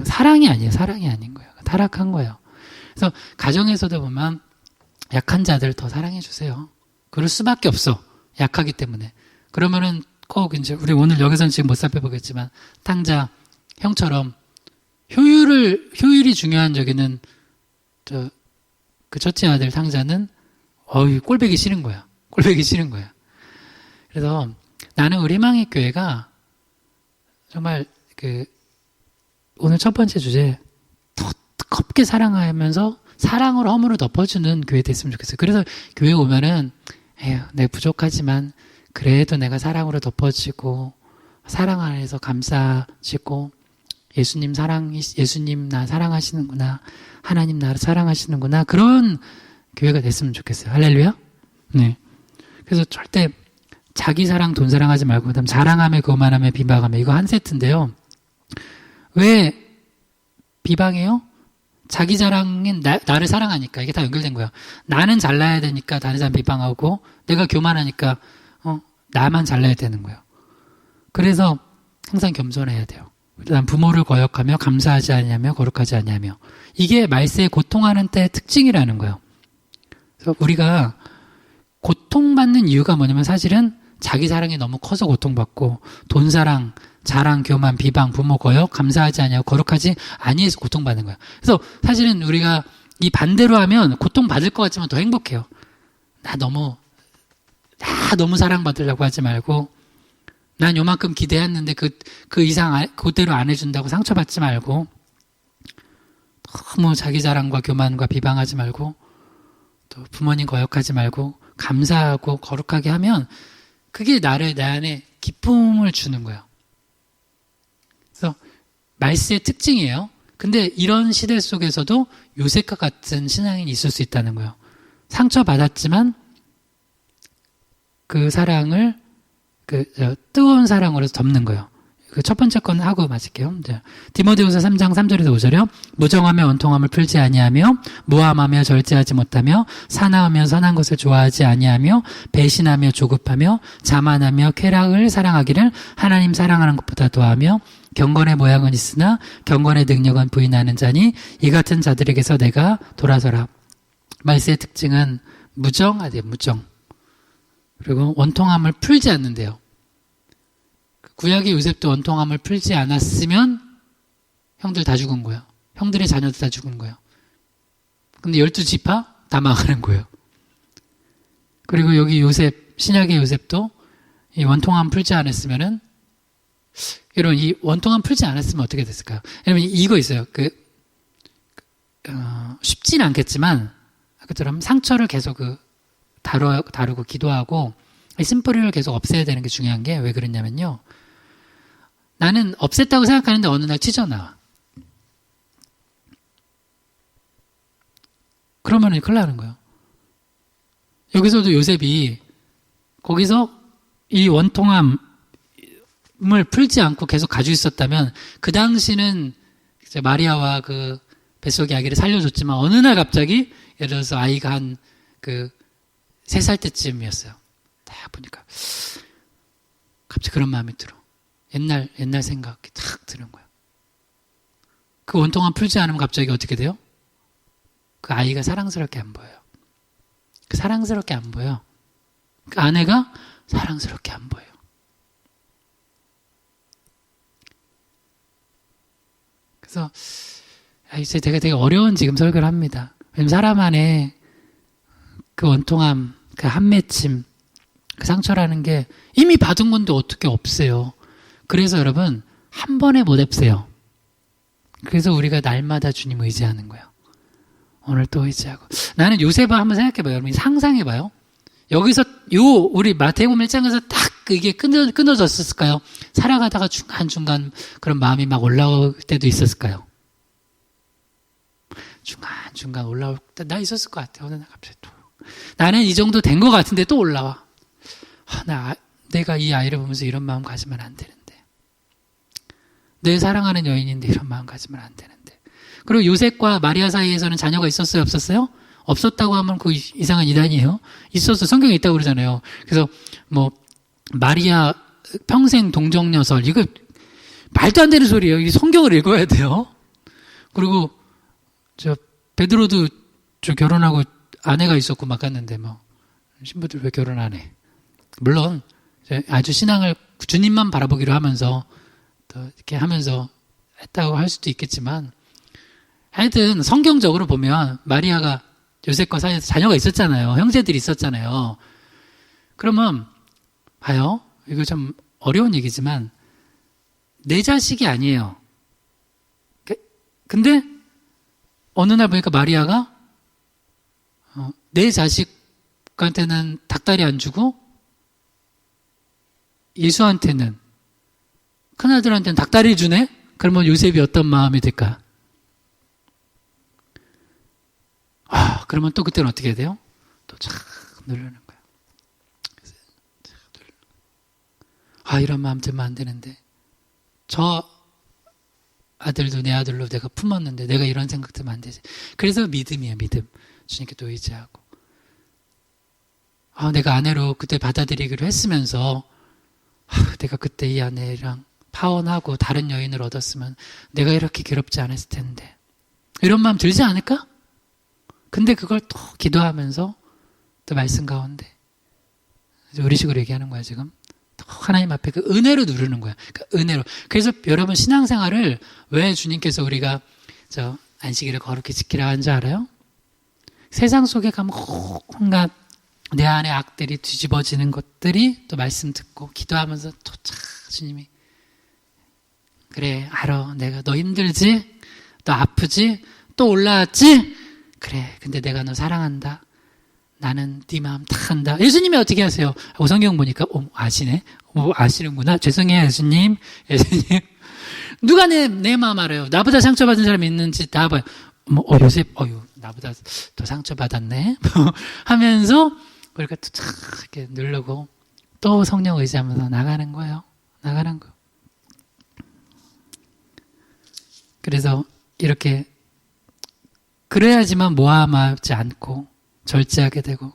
사랑이 아니에요. 사랑이 아닌 거예요. 타락한 거예요. 그래서 가정에서도 보면 약한 자들 더 사랑해 주세요. 그럴 수밖에 없어. 약하기 때문에. 그러면은 꼭 이제 우리 오늘 여기서는 지금 못 살펴보겠지만 탕자 형처럼 효율이 중요한 저기는 그 첫째 아들 탕자는 꼴보기 싫은 거야. 꼴보기 싫은 거야. 그래서 나는 우리 희망의 교회가 정말 오늘 첫 번째 주제 더 뜨겁게 사랑하면서 사랑으로 허물을 덮어주는 교회 됐으면 좋겠어요. 그래서 교회 오면은 에휴, 내 부족하지만 그래도 내가 사랑으로 덮어지고 사랑 안에서 감싸지고 예수님 나 사랑하시는구나. 하나님 나를 사랑하시는구나. 그런 교회가 됐으면 좋겠어요. 할렐루야? 네. 그래서 절대 자기 사랑, 돈 사랑하지 말고, 그다음 자랑하며, 교만하며, 비방하며, 이거 한 세트인데요. 왜 비방해요? 자기 자랑은 나를 사랑하니까. 이게 다 연결된 거야. 나는 잘나야 되니까 다른 사람 비방하고, 내가 교만하니까, 나만 잘나야 되는 거예요. 그래서 항상 겸손해야 돼요. 그다음 부모를 거역하며, 감사하지 않냐며, 거룩하지 않냐며. 이게 말세에 고통하는 때의 특징이라는 거예요. 그래서 우리가 고통받는 이유가 뭐냐면 사실은 자기 사랑이 너무 커서 고통받고 돈 사랑, 자랑, 교만, 비방, 부모 거역, 감사하지 않냐고 거룩하지 아니해서 고통받는 거야. 그래서 사실은 우리가 이 반대로 하면 고통받을 것 같지만 더 행복해요. 나 너무 사랑받으려고 하지 말고 난 요만큼 기대했는데 그 이상 그대로 안 해준다고 상처받지 말고 너무 자기 자랑과 교만과 비방하지 말고 또 부모님 거역하지 말고 감사하고 거룩하게 하면 그게 내 안에 기쁨을 주는 거예요. 그래서 말세의 특징이에요. 근데 이런 시대 속에서도 요셉과 같은 신앙인이 있을 수 있다는 거예요. 상처받았지만 그 사랑을 뜨거운 사랑으로 덮는 거예요. 그 첫 번째 건 하고 마칠게요. 디모데후서 3장 3절에서 5절이요. 무정하며 원통함을 풀지 아니하며 무함하며 절제하지 못하며 사나우며 선한 것을 좋아하지 아니하며 배신하며 조급하며 자만하며 쾌락을 사랑하기를 하나님 사랑하는 것보다 더하며 경건의 모양은 있으나 경건의 능력은 부인하는 자니 이 같은 자들에게서 내가 돌아서라. 말세의 특징은 무정하대요. 무정. 그리고 원통함을 풀지 않는데요. 구약의 요셉도 원통함을 풀지 않았으면 형들 다 죽은 거예요. 형들의 자녀도 다 죽은 거예요. 근데 12지파 다 망하는 거예요. 그리고 여기 요셉, 신약의 요셉도 이 원통함 풀지 않았으면은 여러분 이 원통함 풀지 않았으면 어떻게 됐을까요? 여러분 이거 있어요. 쉽지는 않겠지만 그처럼 상처를 계속 다루고 기도하고 이 심플을 계속 없애야 되는 게 중요한 게 왜 그러냐면요. 나는 없앴다고 생각하는데 어느 날 찢어나와. 그러면 큰일 나는 거예요. 여기서도 요셉이 거기서 이 원통함을 풀지 않고 계속 가지고 있었다면 그 당시는 이제 마리아와 그 뱃속의 아기를 살려줬지만 어느 날 갑자기 예를 들어서 아이가 한 3살 때쯤이었어요. 딱 보니까 갑자기 그런 마음이 들어. 옛날 생각이 탁 드는 거야. 그 원통함 풀지 않으면 갑자기 어떻게 돼요? 그 아이가 사랑스럽게 안 보여요. 사랑스럽게 안 보여. 그 아내가 사랑스럽게 안 보여요. 그래서 이제 되게 어려운 지금 설교를 합니다. 왜냐면 사람 안에 그 원통함, 그 한맺힘, 그 상처라는 게 이미 받은 건데 어떻게 없애요. 그래서 여러분 한 번에 못 없애요. 그래서 우리가 날마다 주님 의지하는 거예요. 오늘 또 의지하고. 나는 요셉을 한번 생각해봐요. 여러분 상상해봐요. 여기서 우리 마태복음 1장에서 딱 이게 끊어졌을까요? 살아가다가 중간중간 그런 마음이 막 올라올 때도 있었을까요? 중간중간 올라올 때 나 있었을 것 같아요. 어느 날 갑자기 또. 나는 이 정도 된 것 같은데 또 올라와. 내가 이 아이를 보면서 이런 마음 가지면 안 되는데. 내 사랑하는 여인인데 이런 마음 가지면 안 되는데. 그리고 요셉과 마리아 사이에서는 자녀가 있었어요? 없었어요? 없었다고 하면 그 이상한 이단이에요. 있었어. 성경에 있다고 그러잖아요. 그래서 마리아 평생 동정녀설 이거 말도 안 되는 소리예요. 이 성경을 읽어야 돼요. 그리고 베드로도 결혼하고 아내가 있었고 막 갔는데 신부들 왜 결혼 안 해? 물론 아주 신앙을 주님만 바라보기로 하면서 이렇게 하면서 했다고 할 수도 있겠지만 하여튼 성경적으로 보면 마리아가 요셉과 사이에서 자녀가 있었잖아요. 형제들이 있었잖아요. 그러면 봐요. 이거 좀 어려운 얘기지만 내 자식이 아니에요. 근데 어느 날 보니까 마리아가 내 자식과 그한테는 닭다리 안 주고 예수한테는, 큰아들한테는 닭다리 주네? 그러면 요셉이 어떤 마음이 들까? 그러면 또 그때는 어떻게 해야 돼요? 또 쫙 누르는 거야. 이런 마음 들면 안 되는데. 저 아들도 내 아들로 내가 품었는데 내가 이런 생각 들면 안 되지. 그래서 믿음이에요, 믿음. 주님께 또 의지하고. 내가 아내로 그때 받아들이기로 했으면서 내가 그때 이 아내랑 파혼하고 다른 여인을 얻었으면 내가 이렇게 괴롭지 않았을 텐데. 이런 마음 들지 않을까? 근데 그걸 또 기도하면서 또 말씀 가운데 우리식으로 얘기하는 거야 지금. 또 하나님 앞에 그 은혜로 누르는 거야. 그 은혜로. 그래서 여러분 신앙생활을 왜 주님께서 우리가 안식일을 거룩히 지키라 한 줄 알아요? 세상 속에 가면 온갖 내 안에 악들이 뒤집어지는 것들이 또 말씀 듣고 기도하면서 또 주님이 그래 알아 내가 너 힘들지? 너 아프지? 또 올라왔지? 그래 근데 내가 너 사랑한다. 나는 네 마음 다 한다. 예수님이 어떻게 하세요? 성경 보니까 아시네? 아시는구나. 죄송해요 예수님. 누가 내 마음 알아요? 나보다 상처받은 사람이 있는지 다 봐요. 요셉 나보다 더 상처받았네 하면서 그러니까 또 쫙 이렇게 누르고 또 성령 의지하면서 나가는 거예요. 나가는 거. 그래서 이렇게 그래야지만 모함하지 않고 절제하게 되고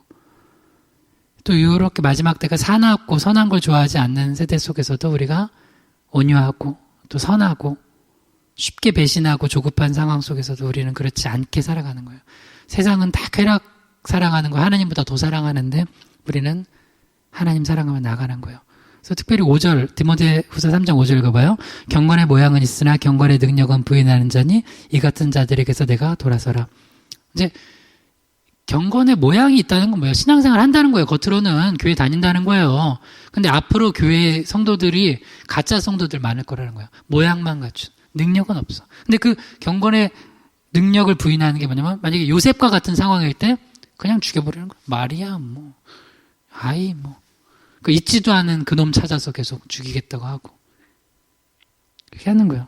또 이렇게 마지막 때가 사납고 선한 걸 좋아하지 않는 세대 속에서도 우리가 온유하고 또 선하고 쉽게 배신하고 조급한 상황 속에서도 우리는 그렇지 않게 살아가는 거예요. 세상은 다 쾌락 사랑하는 거 하나님보다 더 사랑하는데 우리는 하나님 사랑하며 나가는 거예요. 그래서 특별히 5절 디모데후서 3장 5절 읽어봐요. 경건의 모양은 있으나 경건의 능력은 부인하는 자니 이 같은 자들에게서 내가 돌아서라. 이제 경건의 모양이 있다는 건 뭐예요? 신앙생활 한다는 거예요. 겉으로는 교회 다닌다는 거예요. 근데 앞으로 교회 성도들이 가짜 성도들 많을 거라는 거예요. 모양만 갖춘. 능력은 없어. 근데 그 경건의 능력을 부인하는 게 뭐냐면 만약에 요셉과 같은 상황일 때 그냥 죽여버리는 거예요. 마리아 그 있지도 않은 그놈 찾아서 계속 죽이겠다고 하고 그렇게 하는 거예요.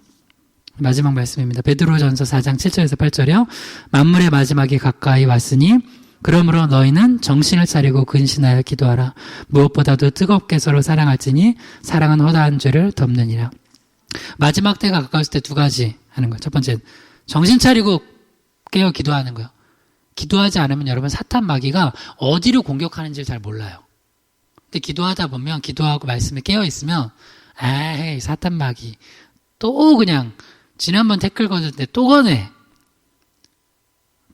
마지막 말씀입니다. 베드로전서 4장 7절에서 8절이요. 만물의 마지막이 가까이 왔으니 그러므로 너희는 정신을 차리고 근신하여 기도하라. 무엇보다도 뜨겁게 서로 사랑할지니 사랑은 허다한 죄를 덮느니라. 마지막 때가 가까웠을 때 두 가지 하는 거예요. 첫 번째, 정신 차리고 깨어 기도하는 거예요. 기도하지 않으면 여러분 사탄 마귀가 어디로 공격하는지를 잘 몰라요. 근데 기도하다 보면 기도하고 말씀에 깨어 있으면 에이 사탄 마귀 또 그냥 지난번 태클 거는데 또 거네.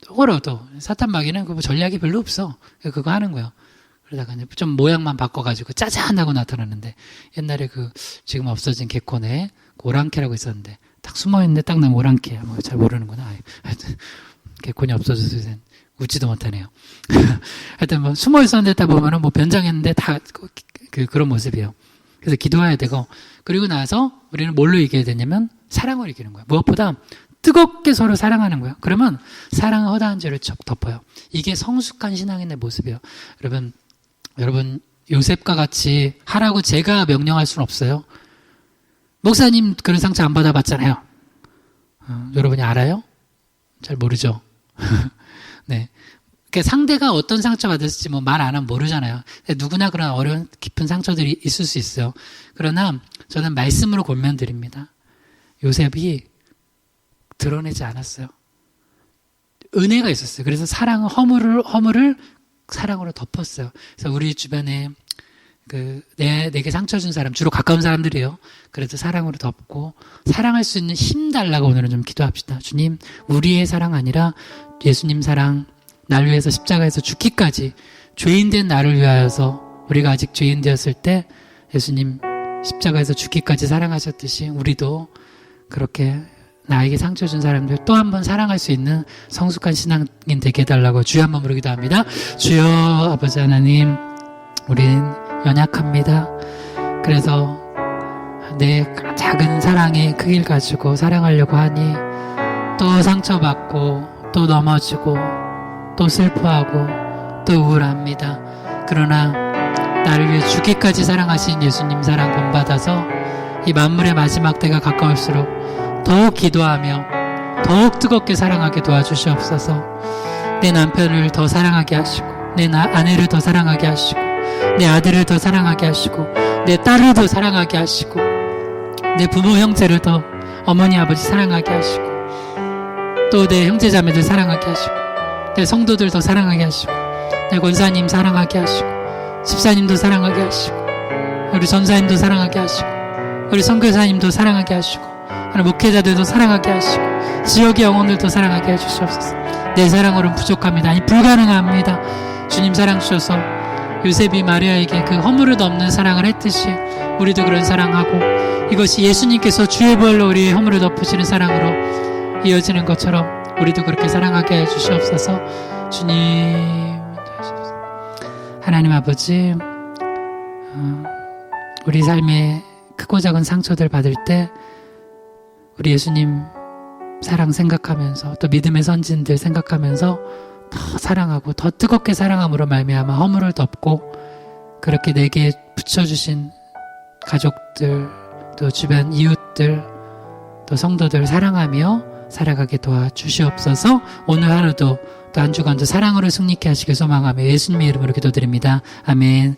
또 걸어 또. 사탄 마귀는 그 전략이 별로 없어. 그거 하는 거예요. 그러다가 좀 모양만 바꿔가지고 짜잔 하고 나타나는데 옛날에 지금 없어진 개콘에 오랑캐라고 있었는데 딱 숨어있는데 딱 나면 오랑캐야. 잘 모르는구나. 하여튼 개콘이 없어져서 이제 웃지도 못하네요. 하여튼 숨어 있었는데 딱 보면은 변장했는데 다 그런 모습이에요. 그래서 기도해야 되고 그리고 나서 우리는 뭘로 이겨야 되냐면 사랑으로 이기는 거예요. 무엇보다 뜨겁게 서로 사랑하는 거예요. 그러면 사랑은 허다한 죄를 덮어요. 이게 성숙한 신앙인의 모습이에요. 여러분 요셉과 같이 하라고 제가 명령할 수는 없어요. 목사님 그런 상처 안 받아봤잖아요. 여러분이 알아요? 잘 모르죠. 네. 상대가 어떤 상처 받았을지 말 안 하면 모르잖아요. 누구나 그런 어려운 깊은 상처들이 있을 수 있어요. 그러나 저는 말씀으로 권면드립니다. 요셉이 드러내지 않았어요. 은혜가 있었어요. 그래서 사랑은 허물을 사랑으로 덮었어요. 그래서 우리 주변에 내게 상처 준 사람, 주로 가까운 사람들이에요. 그래도 사랑으로 덮고 사랑할 수 있는 힘 달라고 오늘은 좀 기도합시다. 주님, 우리의 사랑 아니라 예수님 사랑, 날 위해서 십자가에서 죽기까지 죄인된 나를 위하여서 우리가 아직 죄인 되었을 때 예수님 십자가에서 죽기까지 사랑하셨듯이 우리도 그렇게 나에게 상처 준 사람들 또 한 번 사랑할 수 있는 성숙한 신앙인 되게 해달라고 주여 한번 부르기도 합니다. 주여 아버지 하나님, 우린 연약합니다. 그래서 내 작은 사랑의 크기를 가지고 사랑하려고 하니 또 상처받고 또 넘어지고 또 슬퍼하고 또 우울합니다. 그러나 나를 위해 죽기까지 사랑하신 예수님 사랑 본받아서 이 만물의 마지막 때가 가까울수록 더욱 기도하며 더욱 뜨겁게 사랑하게 도와주시옵소서. 내 남편을 더 사랑하게 하시고 내 아내를 더 사랑하게 하시고 내 아들을 더 사랑하게 하시고 내 딸을 더 사랑하게 하시고 내 부모 형제를 더 어머니 아버지 사랑하게 하시고 또 내 형제자매들 사랑하게 하시고 내 성도들 더 사랑하게 하시고 내 권사님 사랑하게 하시고 집사님도 사랑하게 하시고 우리 전사님도 사랑하게 하시고 우리 선교사님도 사랑하게 하시고 우리 목회자들도 사랑하게 하시고 지역의 영혼들도 사랑하게 해주시옵소서. 내 사랑으로는 부족합니다. 아니 불가능합니다. 주님 사랑 주셔서 요셉이 마리아에게 그 허물을 없는 사랑을 했듯이 우리도 그런 사랑하고 이것이 예수님께서 주의 보혈로 우리의 허물을 덮으시는 사랑으로 이어지는 것처럼 우리도 그렇게 사랑하게 해주시옵소서. 주님 하나님 아버지, 우리 삶에 크고 작은 상처들 받을 때 우리 예수님 사랑 생각하면서 또 믿음의 선진들 생각하면서 더 사랑하고 더 뜨겁게 사랑함으로 말미암아 허물을 덮고 그렇게 내게 붙여주신 가족들 또 주변 이웃들 또 성도들 사랑하며 살아가게 도와주시옵소서. 오늘 하루도 또 한 주간도 사랑으로 승리케 하시길 소망하며 예수님의 이름으로 기도드립니다. 아멘.